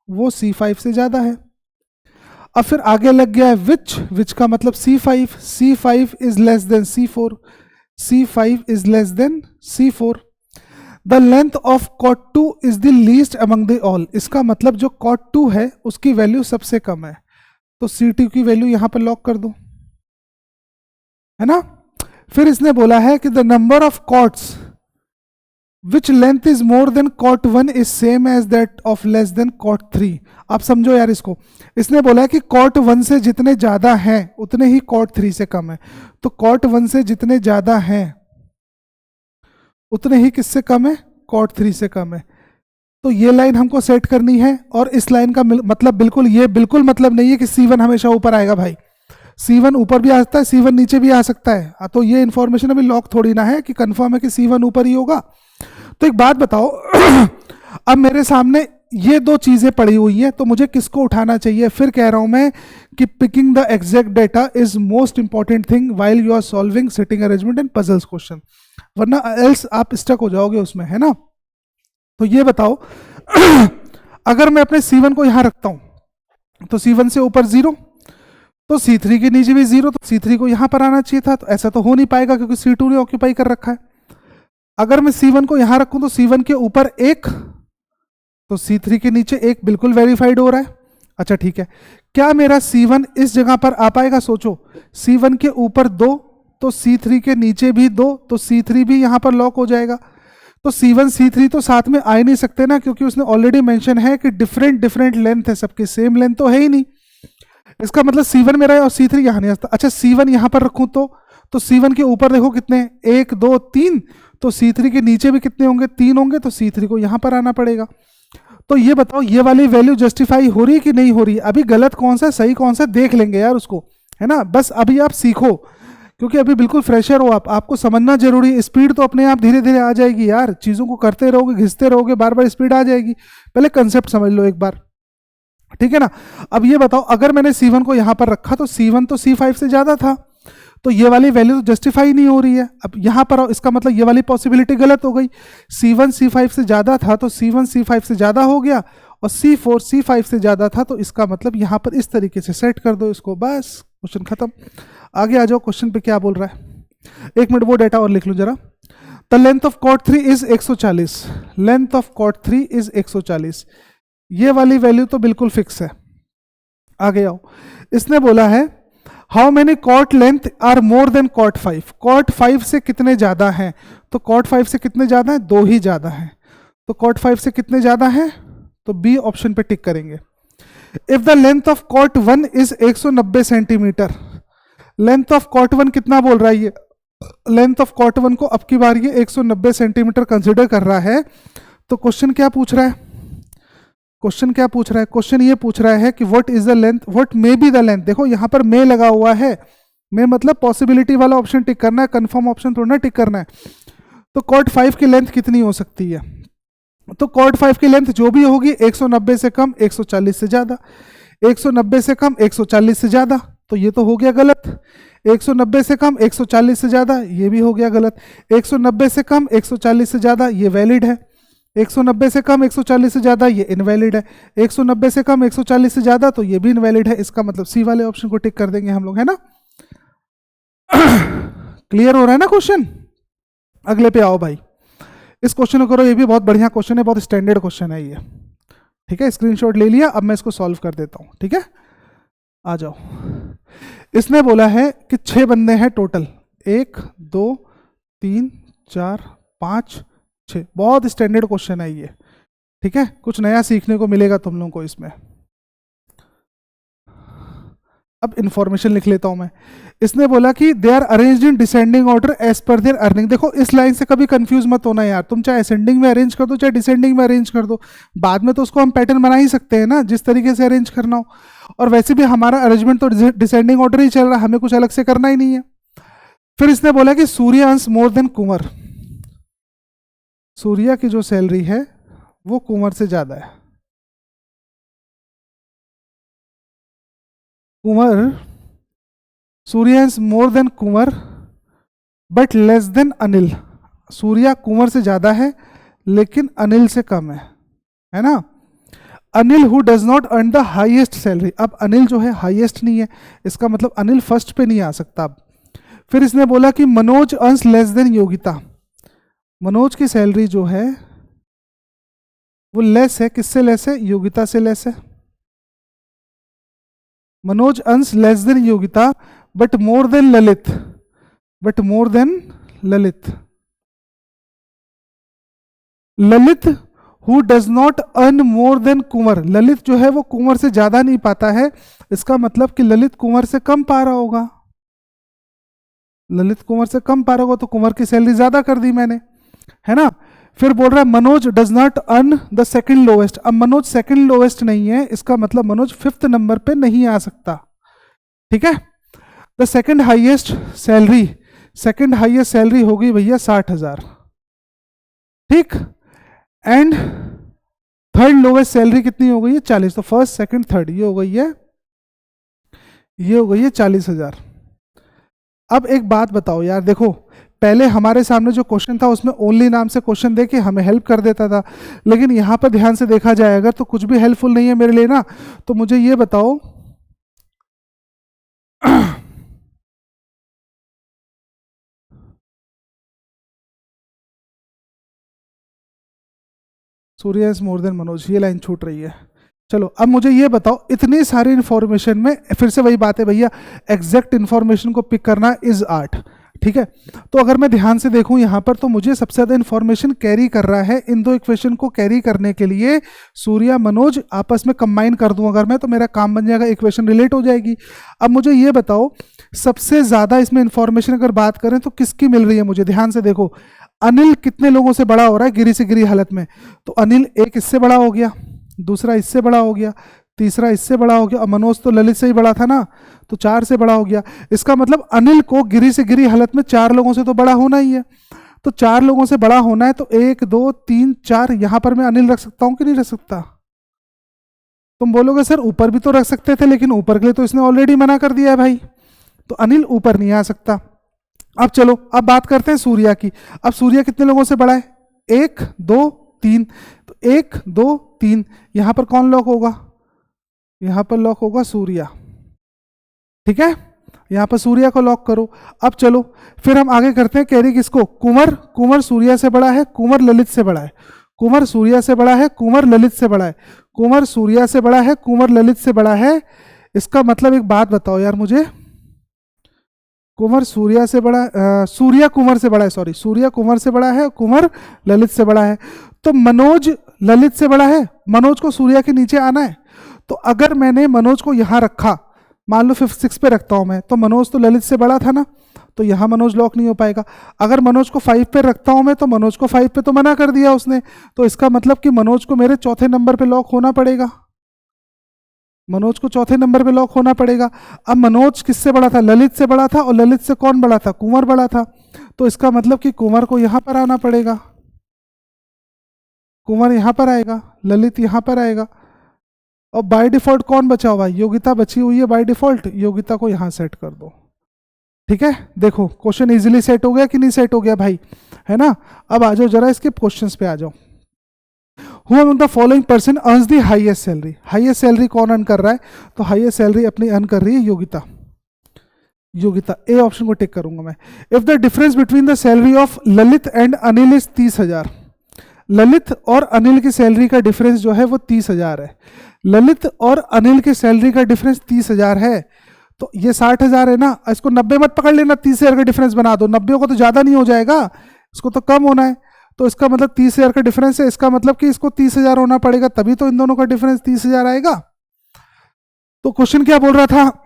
वो C5 से ज्यादा है। अब फिर आगे लग गया है विच का मतलब C5, C5 is less than C4, C5 is less than C4। The length of cot 2 is the least among the all, इसका मतलब जो कॉट 2 है उसकी वैल्यू सबसे कम है, तो C2 की वैल्यू यहां पर लॉक कर दो, है ना। फिर इसने बोला है कि the number of cots which length is more than cot 1 is same as that of less than cot 3। आप समझो यार इसको, इसने बोला है कि कॉट 1 से जितने ज्यादा हैं उतने ही कॉट 3 से कम है, तो कॉट 1 से जितने ज्यादा हैं उतने ही किससे कम है, कॉट 3 से कम है। तो ये लाइन हमको सेट करनी है, और इस लाइन का मतलब बिल्कुल ये बिल्कुल मतलब नहीं है कि C1 हमेशा ऊपर आएगा भाई, C1 ऊपर भी आ सकता है, C1 नीचे भी आ सकता है। तो ये इंफॉर्मेशन अभी लॉक थोड़ी ना है कि कंफर्म है कि C1 ऊपर ही होगा। तो एक बात बताओ अब मेरे सामने ये दो चीजें पड़ी हुई है, तो मुझे किसको उठाना चाहिए। फिर कह रहा हूं मैं कि picking the exact data is most important thing while you are solving sitting arrangement and puzzles question. वरना एल्स आप स्टक हो जाओगे उसमें, है ना। तो ये बताओ अगर मैं अपने C1 को यहां रखता हूं तो C1 से ऊपर 0, तो C3 के नीचे भी 0, तो C3 को यहां पर आना चाहिए था, तो ऐसा तो हो नहीं पाएगा क्योंकि C2 ने ऑक्यूपाई कर रखा है। अगर मैं C1 को यहां रखूं तो C1 के ऊपर 1, तो C3 के नीचे 1 बिल्कुल वेरीफाइड हो रहा है। अच्छा ठीक है, क्या मेरा C1 इस जगह पर आ पाएगा? सोचो, C1 के ऊपर 2, तो C3 के नीचे भी 2, तो C3 भी यहां पर लॉक हो जाएगा। तो C1 C3 तो साथ में आ ही नहीं सकते ना, क्योंकि उसने ऑलरेडी मेंशन है कि डिफरेंट डिफरेंट लेंथ है, सबकी सेम लेंथ तो है ही नहीं। इसका मतलब C1 मेरा है और C3 यहां नहीं आ सकता। अच्छा C1 यहां पर रखूं तो C1 के ऊपर देखो कितने, 1 2 3, तो C3 के नीचे भी कितने होंगे, 3 होंगे, तो C3 को यहां पर आना पड़ेगा। तो ये बताओ ये वाली वैल्यू जस्टिफाई हो रही है कि नहीं हो रही? अभी गलत कौन सा सही कौन सा देख लेंगे यार उसको, है ना। बस अभी आप सीखो, क्योंकि अभी बिल्कुल फ्रेशर हो आप, आपको समझना जरूरी है। स्पीड तो अपने आप धीरे धीरे आ जाएगी यार, चीज़ों को करते रहोगे, घिसते रहोगे, बार बार स्पीड आ जाएगी। पहले कंसेप्ट समझ लो एक बार, ठीक है ना। अब ये बताओ अगर मैंने C1 को यहां पर रखा तो C1 तो C5 से ज़्यादा था, तो ये वाली वैल्यू तो जस्टिफाई नहीं हो रही है। अब यहां पर आओ, इसका मतलब ये वाली पॉसिबिलिटी गलत हो गई। C1 C5 से ज़्यादा था तो C1 C5 से ज़्यादा हो गया, और C4 C5 से ज़्यादा था, तो इसका मतलब यहां पर इस तरीके से सेट कर दो इसको, बस क्वेश्चन खत्म। आगे आ जाओ, क्वेश्चन पे क्या बोल रहा है। एक मिनट वो डेटा और लिख लो जरा। The length of cord 3 is 140, length of cord 3 is 140, ये वाली वैल्यू तो बिल्कुल फिक्स है। आगे आओ, इसने बोला है how many cot length are more than cot 5, cot 5 से कितने ज्यादा हैं? तो कॉट 5 से कितने ज्यादा हैं? 2 ही ज्यादा हैं। तो कॉट 5 से कितने ज्यादा हैं? तो बी ऑप्शन पे टिक करेंगे। If the length of cot 1 is 190 centimetre, length of cot 1 कितना बोल रहा है ये? लेंथ ऑफ कॉट 1 को अब की बार ये 190 सेंटीमीटर कंसिडर कर रहा है। तो क्वेश्चन क्या पूछ रहा है? क्वेश्चन क्या पूछ रहा है? क्वेश्चन ये पूछ रहा है कि what is the length, what may be the length. देखो यहां पर मे लगा हुआ है, मे मतलब पॉसिबिलिटी वाला ऑप्शन टिक करना है, कंफर्म ऑप्शन थोड़ा ना टिक करना है। तो कॉट 5 की लेंथ कितनी हो सकती है? तो कॉट 5 की लेंथ जो भी होगी 190 से कम 140 से ज्यादा, 190 से कम 140 से ज्यादा, तो ये तो हो गया गलत। 190 से कम 140 से ज्यादा, ये भी हो गया गलत। 190 से कम 140 से ज्यादा, ये वैलिड है। 190 से कम 140 से ज्यादा, ये इनवैलिड है। 190 से कम 140 से ज्यादा, तो ये भी इनवैलिड है। इसका मतलब सी वाले ऑप्शन को टिक कर देंगे हम लोग, है ना। क्लियर हो रहा है ना क्वेश्चन? अगले पे आओ भाई, इस क्वेश्चन को करो, ये भी बहुत बढ़िया क्वेश्चन है, बहुत स्टैंडर्ड क्वेश्चन है ये। ठीक है, स्क्रीनशॉट ले लिया, अब मैं इसको सॉल्व कर देता हूं। ठीक है, आ जाओ। इसने बोला है कि 6 बंदे हैं टोटल, 1 2 3 4 5 6, बहुत स्टैंडर्ड क्वेश्चन है ये। ठीक है, कुछ नया सीखने को मिलेगा तुम लोगों को इसमें। अब इंफॉर्मेशन लिख लेता हूं मैं। इसने बोला कि they are arranged in descending order as per their earning. देखो इस लाइन से कभी कंफ्यूज मत होना यार, तुम चाहे असेंडिंग में अरेंज कर दो चाहे डिसेंडिंग में अरेंज कर दो, बाद में तो उसको हम पैटर्न बना ही सकते हैं ना, जिस तरीके से अरेंज करना हो। और वैसे भी हमारा अरेंजमेंट तो डिसेंडिंग ऑर्डर ही चल रहा है, हमें कुछ अलग से करना ही नहीं है। फिर इसने बोला कि सूर्य अंश मोर देन कुंवर, सूर्या की जो सैलरी है वो कुंवर से ज्यादा है। Kunwar, Suryansh more than Kunwar but less than Anil. Surya Kunwar से ज्यादा है लेकिन अनिल से कम है ना। Anil who does not earn the highest salary, अब अनिल जो है हाईएस्ट नहीं है, इसका मतलब अनिल फर्स्ट पे नहीं आ सकता अब। फिर इसने बोला कि Manoj earns less than Yogita, Manoj की सैलरी जो है वो लेस है, किससे लेस है? योगिता से लेस है। Manoj earns less than Yogita but more than Lalit, but more than Lalit. Lalit who does not earn more than Kunwar, Lalit जो है वो कुंवर से ज्यादा नहीं पाता है, इसका मतलब कि ललित कुंवर से कम पा रहा होगा, ललित कुंवर से कम पा रहा होगा, तो कुंवर की सैलरी ज्यादा कर दी मैंने, है ना। फिर बोल रहा है Manoj does not earn the second lowest, अब मनोज सेकंड लोवेस्ट नहीं है, इसका मतलब मनोज 5th नंबर पे नहीं आ सकता। ठीक है, the second highest salary, second highest salary होगी भैया 60,000। ठीक, एंड थर्ड लोवेस्ट सैलरी कितनी हो गई है? 40। तो फर्स्ट सेकंड थर्ड ये हो गई है, ये हो गई है 40,000। अब एक बात बताओ यार, देखो पहले हमारे सामने जो क्वेश्चन था उसमें ओनली नाम से क्वेश्चन दे के हमें हेल्प कर देता था, लेकिन यहाँ पर ध्यान से देखा जाए अगर तो कुछ भी हेल्पफुल नहीं है मेरे लिए ना। तो मुझे ये बताओ सूर्य इज मोर देन मनोज, ये लाइन छूट रही है। चलो अब मुझे ये बताओ, इतनी सारी इंफॉर्मेशन में फिर से वही बात है भैया, एग्जैक्ट इंफॉर्मेशन को पिक करना इज आर्ट, ठीक है। तो अगर मैं ध्यान से देखूं यहाँ पर तो मुझे सबसे ज्यादा इंफॉर्मेशन कैरी कर रहा है, इन दो इक्वेशन को कैरी करने के लिए सूर्या मनोज आपस में कंबाइन कर दूं अगर मैं, तो मेरा काम बन जाएगा, इक्वेशन रिलेट हो जाएगी। अब मुझे ये बताओ सबसे ज्यादा इसमें इंफॉर्मेशन अगर बात करें तो किसकी मिल रही है मुझे, ध्यान से देखो। अनिल कितने लोगों से बड़ा हो रहा है गिरी से गिरी हालत में, तो अनिल एक इससे बड़ा हो गया, दूसरा इससे बड़ा हो गया, तीसरा इससे बड़ा हो गया, और मनोज तो ललित से ही बड़ा था ना, तो 4 से बड़ा हो गया। इसका मतलब अनिल को गिरी से गिरी हालत में 4 लोगों से तो बड़ा होना ही है। तो 4 लोगों से बड़ा होना है तो 1 2 3 4 यहां पर मैं अनिल रख सकता हूं कि नहीं रख सकता? तुम बोलोगे सर ऊपर भी तो रख सकते थे, लेकिन ऊपर के लिए तो इसने ऑलरेडी मना कर दिया है भाई, तो अनिल ऊपर नहीं आ सकता। अब चलो अब बात करते हैं सूर्या की। अब सूर्या कितने लोगों से बड़ा है? 1 2 3, तो 1 2 3 यहां पर कौन लॉक होगा? यहां पर लॉक होगा सूर्या, ठीक है, यहां पर सूर्या को लॉक करो। अब चलो फिर हम आगे करते हैं कैरी किसको, कुंवर। कुंवर सूर्या से बड़ा है, कुंवर ललित से बड़ा है, कुंवर सूर्या से बड़ा है, कुंवर ललित से बड़ा है, कुंवर सूर्या से बड़ा है, कुंवर ललित से बड़ा है। इसका मतलब एक बात बताओ यार मुझे, कुंवर सूर्या से बड़ा, सूर्या कुंवर से बड़ा है, सॉरी सूर्या कुंवर से बड़ा है, कुंवर ललित से बड़ा है, तो मनोज ललित से बड़ा है, मनोज को सूर्या के नीचे आना है। तो अगर मैंने मनोज को यहां रखा, मान लो 5 6 पे रखता हूं मैं, तो मनोज तो ललित से बड़ा था ना, तो यहां मनोज लॉक नहीं हो पाएगा। अगर मनोज को 5 पे रखता हूं मैं, तो मनोज को 5 पे तो मना कर दिया उसने, तो इसका मतलब कि मनोज को मेरे चौथे नंबर पे लॉक होना पड़ेगा, मनोज को चौथे नंबर पे लॉक होना पड़ेगा। अब मनोज किससे बड़ा था? ललित से बड़ा था, और ललित से कौन बड़ा था? कुंवर बड़ा था, तो इसका मतलब कि कुंवर को यहां पर आना पड़ेगा, कुंवर यहां पर आएगा, ललित यहां पर आएगा, और बाय डिफॉल्ट कौन बचा हुआ है? योगिता बची हुई है बाय डिफॉल्ट, योगिता को यहां सेट कर दो, ठीक है। देखो क्वेश्चन इजीली सेट हो गया कि नहीं सेट हो गया भाई, है ना। अब आ जाओ जरा इसके क्वेश्चंस पे आ जाओ। Who among the following person earns the highest salary? Highest salary कौन अर्न कर रहा है? तो हाईएस्ट सैलरी अपनी अर्न कर रही है योगिता, योगिता, ए ऑप्शन को टिक करूंगा मैं। If the difference between the salary of Lalit and Anil is 30,000, Lalit और अनिल की सैलरी का डिफरेंस जो है वो 30,000 है, ललित और अनिल की सैलरी का डिफरेंस 30,000 है, तो ये 60,000 है ना, इसको 90 मत पकड़ लेना, 30,000 का डिफरेंस बना दो, 90 को तो ज्यादा नहीं हो जाएगा, इसको तो कम होना है, तो इसका मतलब 30,000 का डिफरेंस है, इसका मतलब कि इसको 30,000 होना पड़ेगा, तभी तो इन दोनों का डिफरेंस 30,000 आएगा। तो क्वेश्चन क्या बोल रहा था?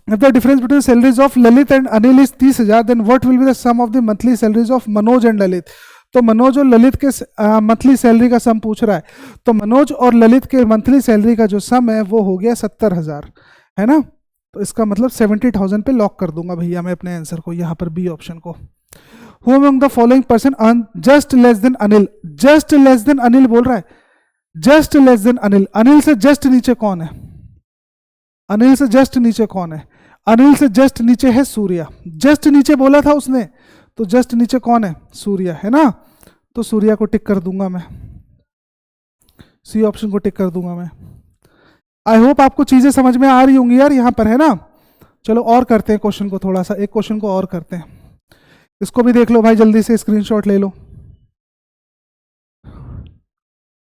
If the difference between salaries of Lalit and Anil is 30,000, then what will be the sum of the monthly salaries of Manoj and Lalit? तो मनोज और ललित के मंथली सैलरी का सम पूछ रहा है, तो मनोज और ललित के मंथली सैलरी का जो सम है वो हो गया 70,000, है ना। तो इसका मतलब 70,000 पे लॉक कर दूंगा भैया मैं अपने आंसर को, यहाँ पर बी ऑप्शन को। Who among the following person earn just less than Anil? just less than Anil बोल रहा है, just less than Anil, Anil से जस्ट नीचे कौन है? अनिल से जस्ट नीचे कौन है? अनिल से जस्ट नीचे है सूर्या, जस्ट नीचे बोला था उसने, तो जस्ट नीचे कौन है? सूर्या, है ना। तो सूर्या को टिक कर दूंगा मैं, सी ऑप्शन को टिक कर दूंगा मैं। आई होप आपको चीजें समझ में आ रही होंगी यार यहाँ पर, है ना। चलो और करते हैं क्वेश्चन को, थोड़ा सा एक क्वेश्चन को और करते हैं, इसको भी देख लो भाई, जल्दी से स्क्रीनशॉट ले लो,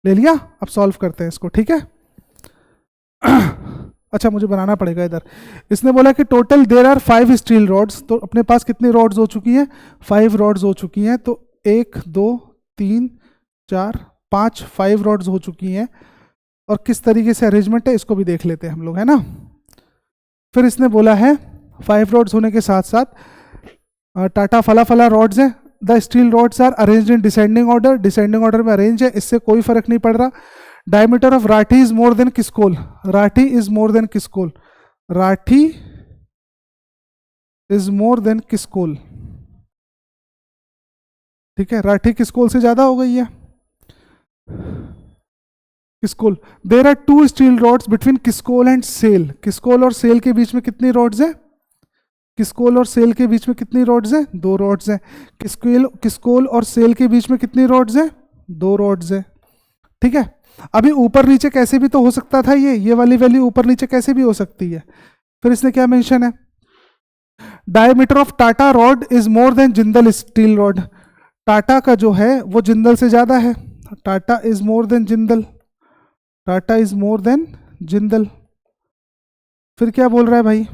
ले लिया। अब सॉल्व करते हैं इसको, ठीक है। अच्छा मुझे बनाना पड़ेगा इधर। इसने बोला कि total there are 5 steel rods, तो अपने पास कितनी रॉड्स हो चुकी हैं? 5 रॉड्स हो चुकी हैं, तो 1 2 3 4 5 5 रॉड्स हो चुकी हैं, और किस तरीके से अरेंजमेंट है इसको भी देख लेते हैं हम लोग, है ना। फिर इसने बोला है 5 रॉड्स होने के साथ साथ टाटा फला फला रॉड्स हैं, the steel rods are arranged in descending order, descending order में अरेंज है, इससे कोई फर्क नहीं पड़ रहा। Diameter of Rathi is more than Kiskol, Rathi is more than Kiskol, Rathi is more than Kiskol, ठीक है, राठी किसकोल से ज्यादा हो गई है, Kiskol. There are 2 steel rods between Kiskol and SAIL, Kiskol और सेल के बीच में कितनी रॉड्स है? किसकोल और सेल के बीच में कितनी रॉड्स हैं? 2 रॉड्स हैं। किसकोल और सेल के बीच में कितनी रॉड्स हैं? 2 रॉड्स हैं। ठीक है, अभी ऊपर नीचे कैसे भी तो हो सकता था, ये वाली वैल्यू ऊपर नीचे कैसे भी हो सकती है। फिर इसने क्या मेंशन है? Diameter of Tata rod is more than Jindal steel rod. Tata का जो है वो जिंदल से ज्यादा है। Tata is more than Jindal, Tata is more than Jindal. फिर क्या बोल रहा है भाई?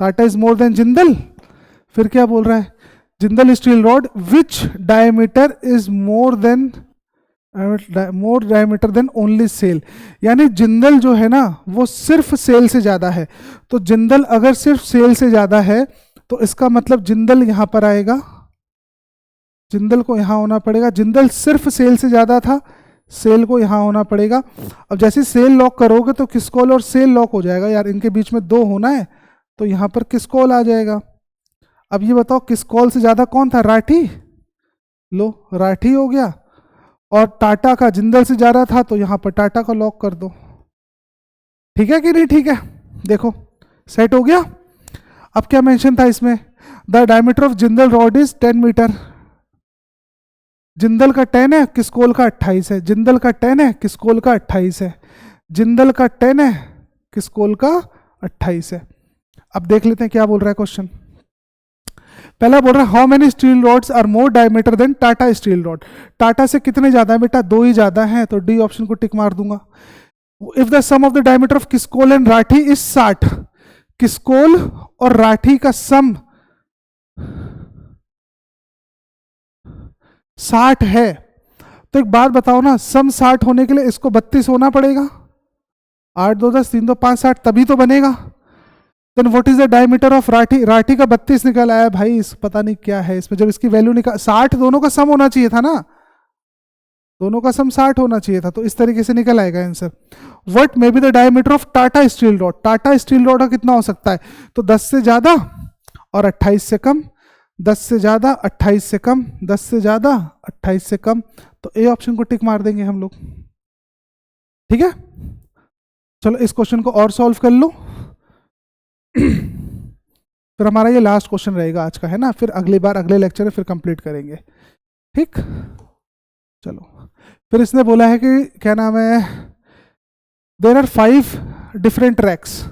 Tata is more than Jindal. फिर क्या बोल रहा है? Jindal steel rod which diameter is more diameter than only SAIL. यानी जिंदल जो है ना वो सिर्फ सेल से ज्यादा है। तो जिंदल अगर सिर्फ सेल से ज्यादा है तो इसका मतलब जिंदल यहां पर आएगा, जिंदल को यहां होना पड़ेगा। जिंदल सिर्फ सेल से ज्यादा था, सेल को यहां होना पड़ेगा। अब जैसे सेल लॉक करोगे तो किसकोल और सेल लॉक हो जाएगा यार, इनके बीच में 2 होना है तो यहां पर किसकोल आ जाएगा। अब ये बताओ किसकोल से ज्यादा कौन था? राठी। लो राठी हो गया। और टाटा का जिंदल से ज्यादा था तो यहां पर टाटा को लॉक कर दो। ठीक है कि नहीं? ठीक है, देखो सेट हो गया। अब क्या मेंशन था इसमें? The diameter of Jindal rod is 10 metre. Jindal का 10 है, किसकोल का 28 है। जिंदल का 10 है, किसकोल का 28 है। जिंदल का 10 है, किसकोल का 28 है। अब देख लेते हैं क्या बोल रहा है क्वेश्चन। पहला बोल रहा है how many steel rods are more diameter than Tata steel rod. Tata से कितने ज्यादा है बेटा? 2 ही ज्यादा है, तो डी ऑप्शन को टिक मार दूंगा। If the sum of the diameter of Kiskol and Rathi is 60, Kiskol और राठी का सम 60 है, तो एक बात बताओ ना, सम 60 होने के लिए इसको 32 होना पड़ेगा। 8 2 10 3 2 5 60 तभी तो बनेगा। Then what is the diameter of Rathi? Rathi का 32 निकल आया भाई, इस पता नहीं क्या है इसमें। जब इसकी वैल्यू निकाल 60, दोनों का सम होना चाहिए था ना, दोनों का सम 60 होना चाहिए था, तो इस तरीके से निकल आएगा answer. What may be the diameter of Tata steel rod? Tata steel rod का कितना हो सकता है? तो 10 से ज्यादा और 28 से कम, 10 से ज्यादा 28 से कम, 10 से ज्यादा 28 से कम, तो ए ऑप्शन को टिक मार देंगे हम लोग। ठीक है, चलो इस क्वेश्चन को और सॉल्व कर लो। फिर हमारा ये लास्ट क्वेश्चन रहेगा आज का, है ना, फिर अगली बार अगले लेक्चर में फिर कंप्लीट करेंगे। ठीक, चलो। फिर इसने बोला है कि क्या नाम है, there are 5 different racks.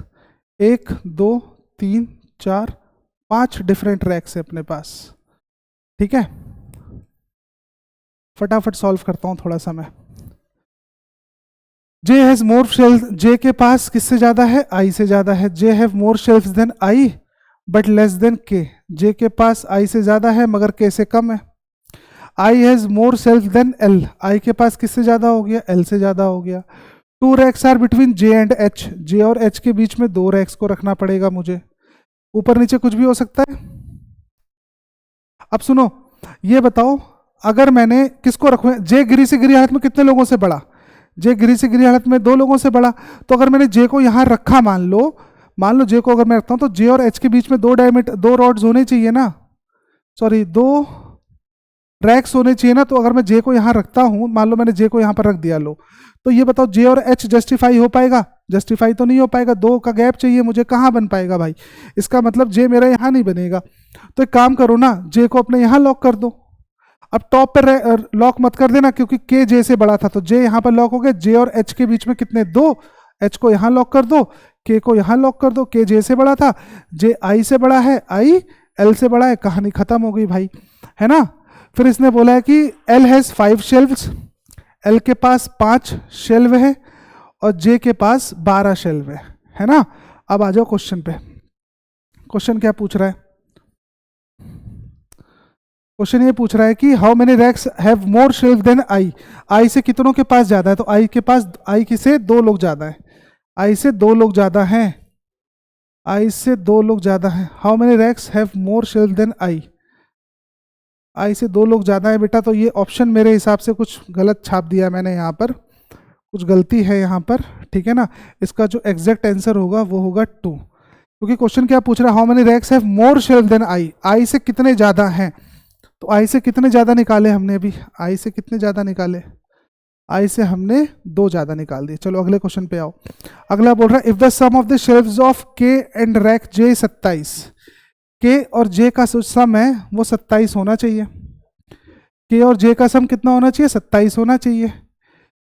1 2 3 4 5 different racks है अपने पास। ठीक है, फटाफट सॉल्व करता हूं थोड़ा सा मैं। जे हैज मोर शेल्फ, जे के पास किससे ज्यादा है? आई से ज्यादा है। J have more shelf than I but less than K. J के पास आई से ज्यादा है मगर के से कम है। I has more shelf than L, I के पास किससे ज्यादा हो गया? एल से ज्यादा हो गया। 2 racks are between J and H, J और एच के बीच में 2 रैक्स को रखना पड़ेगा मुझे। ऊपर नीचे कुछ भी हो सकता है। अब सुनो, ये बताओ अगर मैंने किसको रखूं? जे गिरी से गिरी हालत में कितने लोगों से बड़ा? जे गिरी से गिरी हालत में 2 लोगों से बड़ा। तो अगर मैंने जे को यहां रखा, मान लो जे को अगर मैं रखता हूं तो जे और एच के बीच में 2 रॉड्स होने चाहिए ना, सॉरी 2 रैक्स होने चाहिए ना। तो अगर मैं जे को यहां रखता हूं, मान लो मैंने जे को यहां पर रख दिया, लो तो ये बताओ जे और एच जस्टिफाई हो पाएगा? जस्टिफाई तो नहीं हो पाएगा, 2 का गैप चाहिए मुझे, कहां बन पाएगा भाई? इसका मतलब जे मेरा यहां नहीं बनेगा। तो एक काम करो ना, जे को अपने यहां लॉक कर दो। अब टॉप पर लॉक मत कर देना क्योंकि के जे से बड़ा था, तो जे यहां पर लॉक हो गया। जे और एच के बीच में कितने? 2। एच को यहां लॉक कर दो, के को यहां लॉक कर दो। के जे से बड़ा था, जे आई से बड़ा है, आई एल से बड़ा है, कहानी खत्म हो गई भाई, है ना। फिर इसने बोला है कि एल हैज 5 शेल्व्स, एल के पास 5 शेल्व है और जे के पास 12 शेल्व है ना। अब आ जाओ क्वेश्चन पे। क्वेश्चन क्या पूछ रहा है? क्वेश्चन ये पूछ रहा है कि how many racks have more shelf than I. I से कितनों के पास ज्यादा है? तो आई के पास, आई की से 2 लोग ज्यादा है, आई से 2 लोग ज्यादा हैं, आई से 2 लोग ज्यादा हैं। How many racks have more shelf than I? I से 2 लोग ज्यादा है बेटा। तो ये ऑप्शन मेरे हिसाब से कुछ गलत छाप दिया मैंने यहाँ पर, कुछ गलती है यहाँ पर, ठीक है ना। इसका जो एग्जैक्ट आंसर होगा वो होगा 2, क्योंकि क्वेश्चन क्या पूछ रहा है? How many racks have more shelf than I, I से कितने ज्यादा हैं। तो आई से कितने ज्यादा निकाले हमने अभी? आई से कितने ज्यादा निकाले? आई से हमने 2 ज्यादा निकाल दिए। चलो अगले क्वेश्चन पे आओ। अगला बोल रहा है if the sum of the shelves of K and rack J 27, K और जे का सम है वो 27 होना चाहिए। के और जे का सम कितना होना चाहिए? 27 होना चाहिए।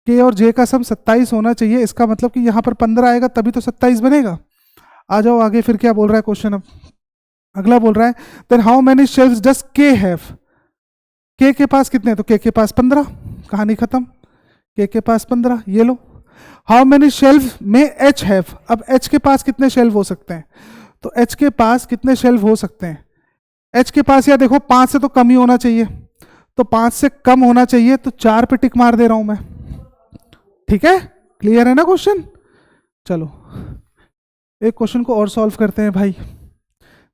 के और जे का सम 27 होना चाहिए, इसका मतलब कि यहाँ पर 15 आएगा तभी तो 27 बनेगा। आ जाओ आगे, फिर क्या बोल रहा है क्वेश्चन। अब अगला बोल रहा है then how many shelves does K have. K पास कितने? तो के पास 15, कहानी खत्म। के पास 15, ये लो। हाउ मेनी शेल्व में एच हैव। अब एच के पास कितने शेल्व हो सकते हैं? तो एच के पास कितने शेल्व हो सकते हैं? एच के पास या देखो 5 से तो कम ही होना चाहिए, तो 5 से कम होना चाहिए, तो 4 पे टिक मार दे रहा हूं मैं। ठीक है, क्लियर है ना क्वेश्चन? चलो एक क्वेश्चन को और सॉल्व करते हैं भाई।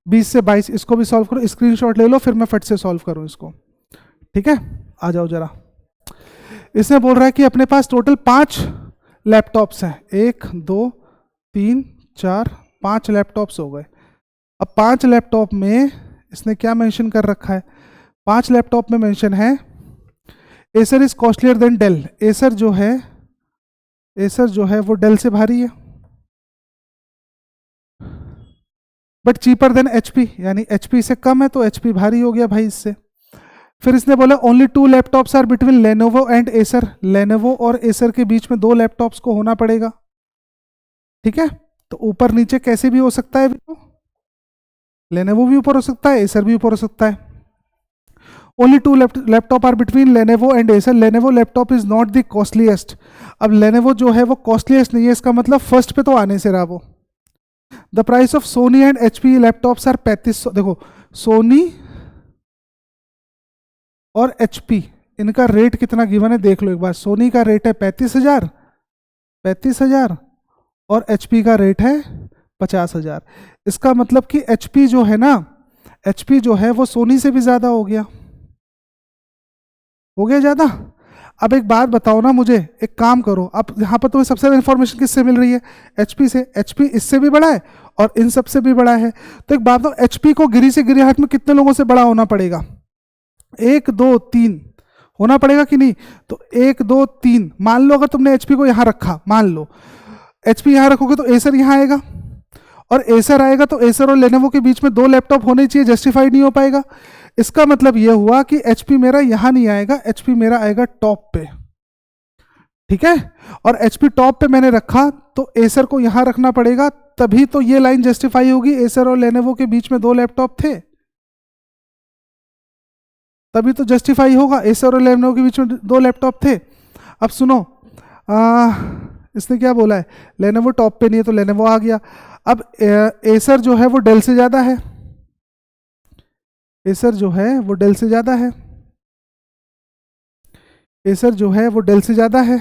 20 से 22 इसको भी सॉल्व करो, स्क्रीनशॉट ले लो, फिर मैं फट से सॉल्व करूं इसको। ठीक है, आ जाओ जरा। इसने बोल रहा है कि अपने पास टोटल 5 लैपटॉप्स हैं। 1 2 3 4 5 लैपटॉप्स हो गए। अब 5 लैपटॉप में इसने क्या मेंशन कर रखा है? 5 लैपटॉप में मेंशन है Acer is costlier than Dell. Acer जो है वो डेल से भारी है, बट चीपर देन एचपी, यानी एचपी से कम है तो एचपी भारी हो गया भाई इससे। फिर इसने बोला only 2 laptops are between Lenovo and Acer. Lenovo और एसर के बीच में 2 लैपटॉप्स को होना पड़ेगा। ठीक है, तो ऊपर नीचे कैसे भी हो सकता है, लेनोवो भी ऊपर हो सकता है, एसर भी ऊपर हो सकता है। Only 2 laptop are between Lenovo and Acer. Lenovo laptop is not the costliest. अब लेनोवो जो है वो कॉस्टलीस्ट नहीं है, इसका मतलब फर्स्ट पे तो आने से रहा वो। The price of Sony and HP laptops are 3500। देखो सोनी और एचपी इनका रेट कितना गिवन है देख लो एक बार। सोनी का रेट है 35,000 और एचपी का रेट है 50,000। इसका मतलब कि एचपी जो है ना, एचपी जो है वो सोनी से भी ज्यादा हो गया ज्यादा। अब एक बात बताओ ना मुझे, एक काम करो, अब यहाँ पर तुम्हें सबसे ज्यादा इंफॉर्मेशन किससे मिल रही है? एचपी से। एचपी इससे भी बड़ा है और इन सब से भी बड़ा है, तो एक बात बताओ, एचपी को गिरी से गिरिहाट में कितने लोगों से बड़ा होना पड़ेगा? 1 2 3 होना पड़ेगा कि नहीं? तो 1 2 3 मान लो अगर तुमने एचपी को यहां रखा, मान लो एचपी यहां रखोगे तो एसर यहां आएगा, और एसर आएगा तो एसर और लेनोवो के बीच में 2 लैपटॉप होने चाहिए, जस्टिफाइड नहीं हो पाएगा। इसका मतलब यह हुआ कि एचपी मेरा यहां नहीं आएगा, एचपी मेरा आएगा टॉप पे। ठीक है, और एचपी टॉप पे मैंने रखा तो एसर को यहां रखना पड़ेगा, तभी तो ये लाइन जस्टिफाई होगी। एसर और लेनोवो के बीच में 2 लैपटॉप थे, तभी तो जस्टिफाई होगा। एसर और लेनोवो के बीच में 2 लैपटॉप थे। अब सुनो, इसने क्या बोला है? लेनोवो टॉप पे नहीं है तो लेनोवो आ गया। अब एसर जो है वो डेल से ज्यादा है, एसर जो है वो डेल से ज्यादा है, एसर जो है वो डेल से ज्यादा है।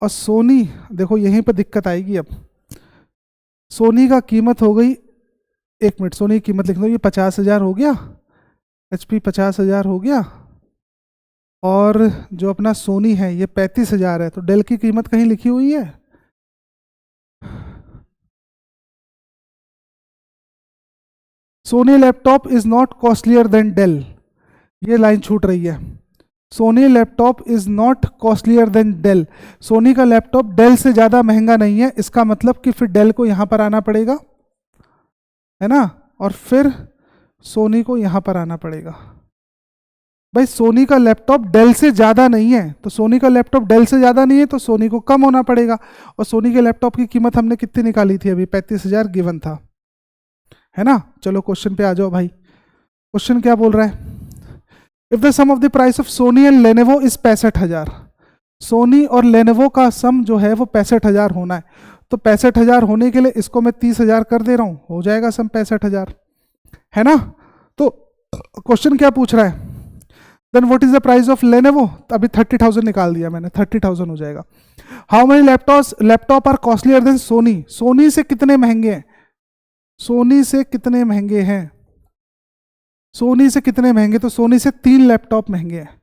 और सोनी, देखो यहीं पर दिक्कत आएगी। अब सोनी का कीमत हो गई, 1 मिनट, सोनी की कीमत लिख दो, ये 50,000 हो गया, एचपी 50,000 हो गया, और जो अपना सोनी है ये 35,000 है, तो डेल की कीमत कहीं लिखी हुई है? Sony laptop is not costlier than Dell, ये लाइन छूट रही है। Sony laptop is not costlier than Dell. Sony का लैपटॉप डेल से ज्यादा महंगा नहीं है, इसका मतलब कि फिर डेल को यहां पर आना पड़ेगा, है ना, और फिर सोनी को यहां पर आना पड़ेगा। भाई सोनी का लैपटॉप डेल से ज्यादा नहीं है, तो सोनी का लैपटॉप डेल से ज्यादा नहीं है तो सोनी को कम होना पड़ेगा। और सोनी के लैपटॉप की कीमत हमने कितनी निकाली थी? अभी 35,000 गिवन था, है ना। चलो क्वेश्चन पे आ जाओ भाई। क्वेश्चन क्या बोल रहा है? If the sum of the price of Sony and Lenovo is 65,000। Sony और लेनोवो का सम जो है वो 65,000 होना है, तो 65,000 होने के लिए इसको मैं 30,000 कर दे रहा हूं, हो जाएगा सम 65,000, है ना। तो क्वेश्चन क्या पूछ रहा है? Then what is the price of Lenovo? अभी 30,000 निकाल दिया मैंने, 30,000 हो जाएगा। How many laptop are costlier than Sony? Sony से कितने महंगे हैं? सोनी से कितने महंगे हैं? सोनी से कितने महंगे? तो सोनी से 3 लैपटॉप महंगे हैं।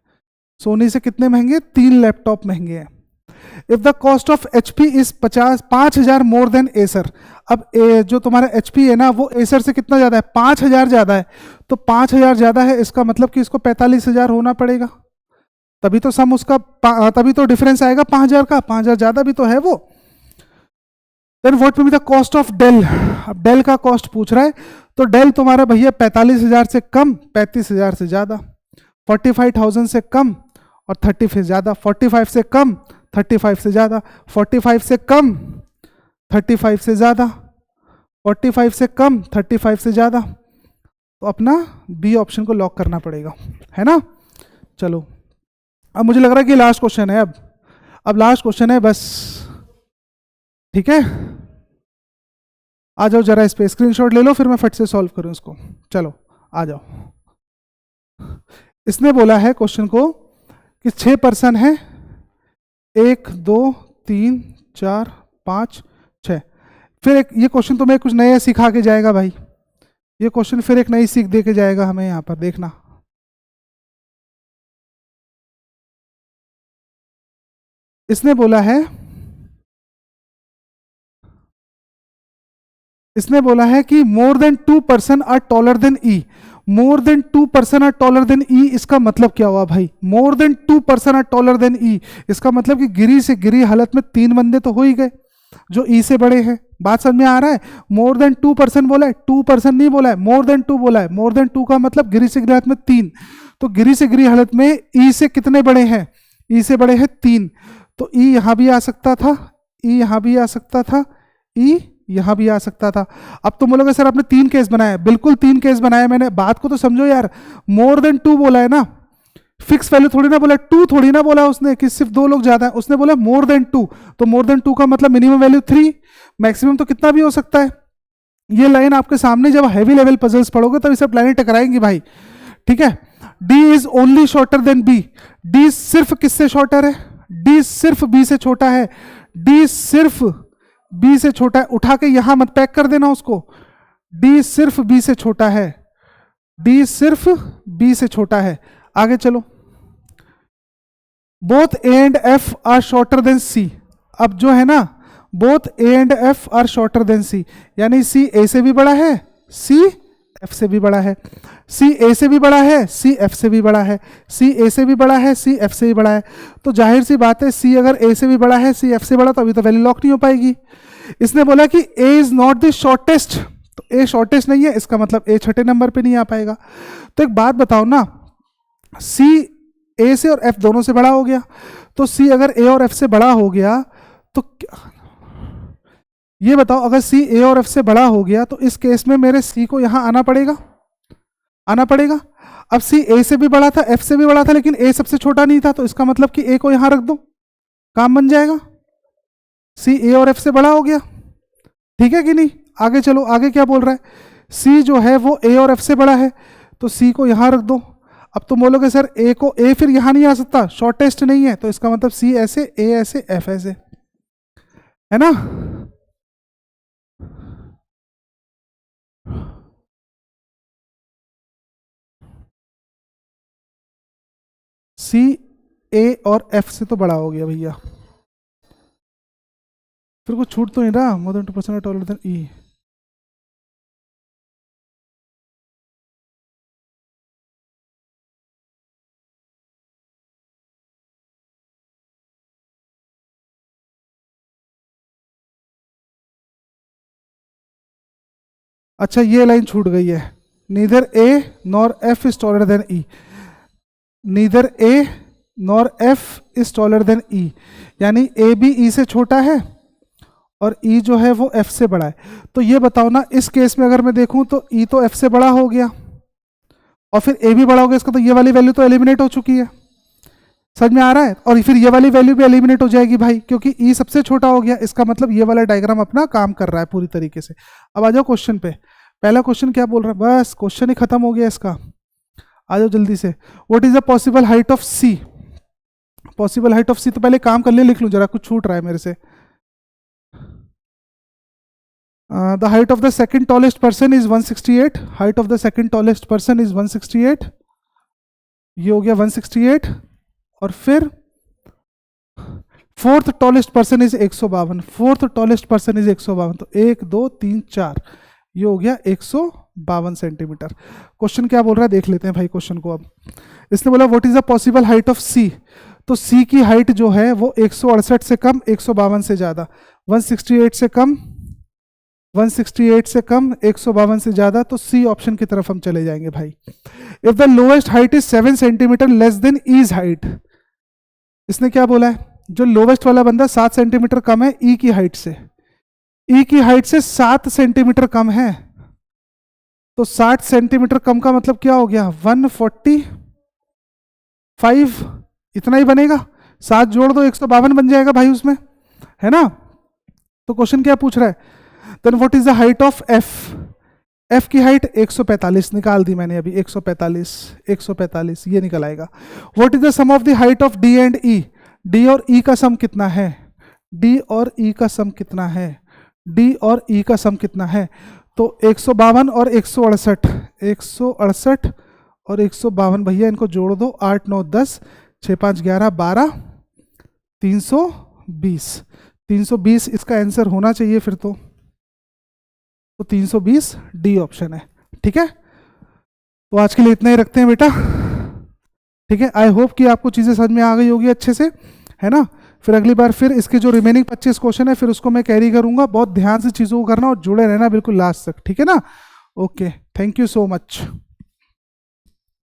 सोनी से कितने महंगे? 3 लैपटॉप महंगे हैं। If the cost of HP is 5,000 more than Acer. अब जो तुम्हारा एचपी है ना वो एसर से कितना ज्यादा है? 5,000 ज्यादा है, तो 5,000 ज्यादा है, इसका मतलब कि इसको 45,000 होना पड़ेगा, तभी तो सम उसका तभी तो डिफरेंस आएगा 5,000 का। 5,000 ज्यादा भी तो है वो, then what will be the cost of Dell. अब डेल का कॉस्ट पूछ रहा है, तो डेल तुम्हारा भैया 45,000 से कम 35,000 से ज्यादा, 45,000 से कम और 30 से ज्यादा, 45 से कम 35 से ज्यादा, 45 से कम 35 से ज्यादा, 45 से कम 35 से ज्यादा। तो अपना बी ऑप्शन को लॉक करना पड़ेगा, है ना। चलो अब मुझे लग रहा है कि लास्ट क्वेश्चन है, अब लास्ट क्वेश्चन है बस, ठीक है। आ जाओ जरा इस पे स्क्रीनशॉट ले लो, फिर मैं फट से सॉल्व करूं इसको। चलो आ जाओ। इसने बोला है क्वेश्चन को कि 6 पर्सन है, 1 2 3 4 5 6। फिर एक ये क्वेश्चन तुम्हें कुछ नया सिखा के जाएगा भाई, ये क्वेश्चन फिर एक नई सीख दे के जाएगा हमें। यहां पर देखना, इसने बोला है कि more than 2 person are taller than E. More than 2 person are taller than E, इसका मतलब क्या हुआ भाई? More than 2 person are taller than E, इसका मतलब कि गिरी से गिरी हालत में 3 बंदे तो हो ही गए जो ई से बड़े हैं। बात समझ में आ रहा है? मोर देन 2 पर्सन बोला है, 2 पर्सन नहीं बोला है, मोर देन 2 बोला है। मोर देन 2 का मतलब गिरी से गिरी हालत में 3, तो गिरी से गिरी हालत में ई से कितने बड़े हैं? ई से बड़े हैं 3, तो ई यहां भी आ सकता था, ई यहां भी आ सकता था, ई यहां भी आ सकता था। अब तुम बोलोगे सर आपने 3 केस बनाया, बिल्कुल 3 केस बनाया मैंने, बात को तो समझो यार। मोर देन 2 बोला है ना, फिक्स वैल्यू थोड़ी ना बोला, 2 थोड़ी ना बोला उसने कि सिर्फ 2 लोग ज्यादा है, उसने बोला मोर देन 2, तो मोर देन 2 का मतलब मिनिमम वैल्यू 3, मैक्सिमम तो कितना भी हो सकता है। ये लाइन आपके सामने जब हैवी लेवल पजल्स पढ़ोगे तब सब लाइनें टकराएंगी भाई, ठीक है। D is only shorter than B, D सिर्फ किससे शॉर्टर है? डी सिर्फ बी से छोटा है, डी सिर्फ बी से छोटा है। उठा के यहां मत पैक कर देना उसको, डी सिर्फ बी से छोटा है, डी सिर्फ बी से छोटा है। आगे चलो, both A and F are shorter than C. अब जो है ना, both A and F are shorter than C, यानी सी ए से भी बड़ा है, सी एफ से भी बड़ा है, सी ए से भी बड़ा है, सी एफ से भी बड़ा है, सी ए से भी बड़ा है, सी एफ से भी बड़ा है। तो जाहिर सी बात है सी अगर ए से भी बड़ा है, सी एफ से बड़ा, तो अभी तो वैल्यू लॉक नहीं हो पाएगी। इसने बोला कि ए इज नॉट द शॉर्टेस्ट, तो ए शॉर्टेस्ट नहीं है, इसका मतलब ए छठे नंबर पे नहीं आ पाएगा। तो एक बात बताओ ना, सी ए से और एफ दोनों से बड़ा हो गया, तो सी अगर ए और एफ से बड़ा हो गया तो ये बताओ, अगर सी ए और एफ से बड़ा हो गया तो इस केस में मेरे सी को यहां आना पड़ेगा, आना पड़ेगा। अब सी ए से भी बड़ा था, एफ से भी बड़ा था, लेकिन ए सबसे छोटा नहीं था, तो इसका मतलब कि ए को यहां रख दो, काम बन जाएगा। सी ए और एफ से बड़ा हो गया, ठीक है कि नहीं। आगे चलो, आगे क्या बोल रहा है? सी जो है वो ए और एफ से बड़ा है, तो सी को यहां रख दो। अब तुम बोलोगे सर ए को, ए फिर यहां नहीं आ सकता, शॉर्टेस्ट नहीं है, तो इसका मतलब सी ऐसे, ए ऐसे, एफ ऐसे, है ना। सी ए और एफ से तो बड़ा हो गया भैया, फिर कुछ छूट तो नहीं रहा। More than 2% taller than E, अच्छा ये लाइन छूट गई है, neither A nor F is taller than E, neither A nor F is taller than E, यानी ए भी ई से छोटा है और ई जो है वो एफ से बड़ा है। तो ये बताओ ना, इस केस में अगर मैं देखूं तो ई तो एफ से बड़ा हो गया और फिर ए भी बड़ा हो गया, इसका तो ये वाली वैल्यू तो एलिमिनेट हो चुकी है, समझ में आ रहा है। और फिर ये वाली वैल्यू भी एलिमिनेट हो जाएगी भाई, क्योंकि ई सबसे छोटा हो गया, इसका मतलब ये वाला डायग्राम अपना काम कर रहा है पूरी तरीके से। अब आ जाओ क्वेश्चन पे, पहला क्वेश्चन क्या बोल रहा है? बस क्वेश्चन ही खत्म हो गया इसका, आ जाओ जल्दी से। What is the possible height of C? Possible height of C तो पहले काम कर ले, लिख लूं जरा, कुछ छूट रहा है मेरे से। The height of the second tallest person is 168, height of the second tallest person is 168, ये हो गया 168, और फिर fourth tallest person is 152, fourth tallest person is 152, तो 1 2 3 4, ये हो गया 152 सेंटीमीटर। क्वेश्चन क्या बोल रहा है देख लेते हैं भाई क्वेश्चन को। अब इसने बोला what is the possible height of C, तो सी की हाइट जो है वो 168 से कम, 152 से ज्यादा, 168 से कम 168 से कम, 152 से ज्यादा, तो सी ऑप्शन की तरफ हम चले जाएंगे भाई। If the lowest height is 7 centimetre less than E's height, इसने क्या बोला है, जो लोवेस्ट वाला बंदा 7 सेंटीमीटर कम है ई की हाइट से, ई की हाइट से 7 सेंटीमीटर कम है, तो 60 सेंटीमीटर कम का मतलब क्या हो गया, 145, इतना ही बनेगा, 7 जोड़ दो 152 बन जाएगा भाई उसमें, है ना। तो क्वेश्चन क्या पूछ रहा है, then what is the height of F, F की हाइट 145 निकाल दी मैंने अभी, 145 ये निकल आएगा। What is the sum of the height of D and E, D और ई का सम कितना है, डी और ई का सम कितना है, डी और ई का सम कितना है, तो 152 और 168, 168 और 152 भैया इनको जोड़ दो, 8 9 10 6 5 11 12, 320, 320 इसका आंसर होना चाहिए फिर तो 320 डी ऑप्शन है। ठीक है, तो आज के लिए इतना ही रखते हैं बेटा। ठीक है, आई होप कि आपको चीज़ें समझ में आ गई होगी अच्छे से, है ना। फिर अगली बार फिर इसके जो रिमेनिंग 25 क्वेश्चन है फिर उसको मैं कैरी करूंगा, बहुत ध्यान से चीज़ों को करना और जुड़े रहना बिल्कुल लास्ट तक, ठीक है ना। Okay, thank you so much.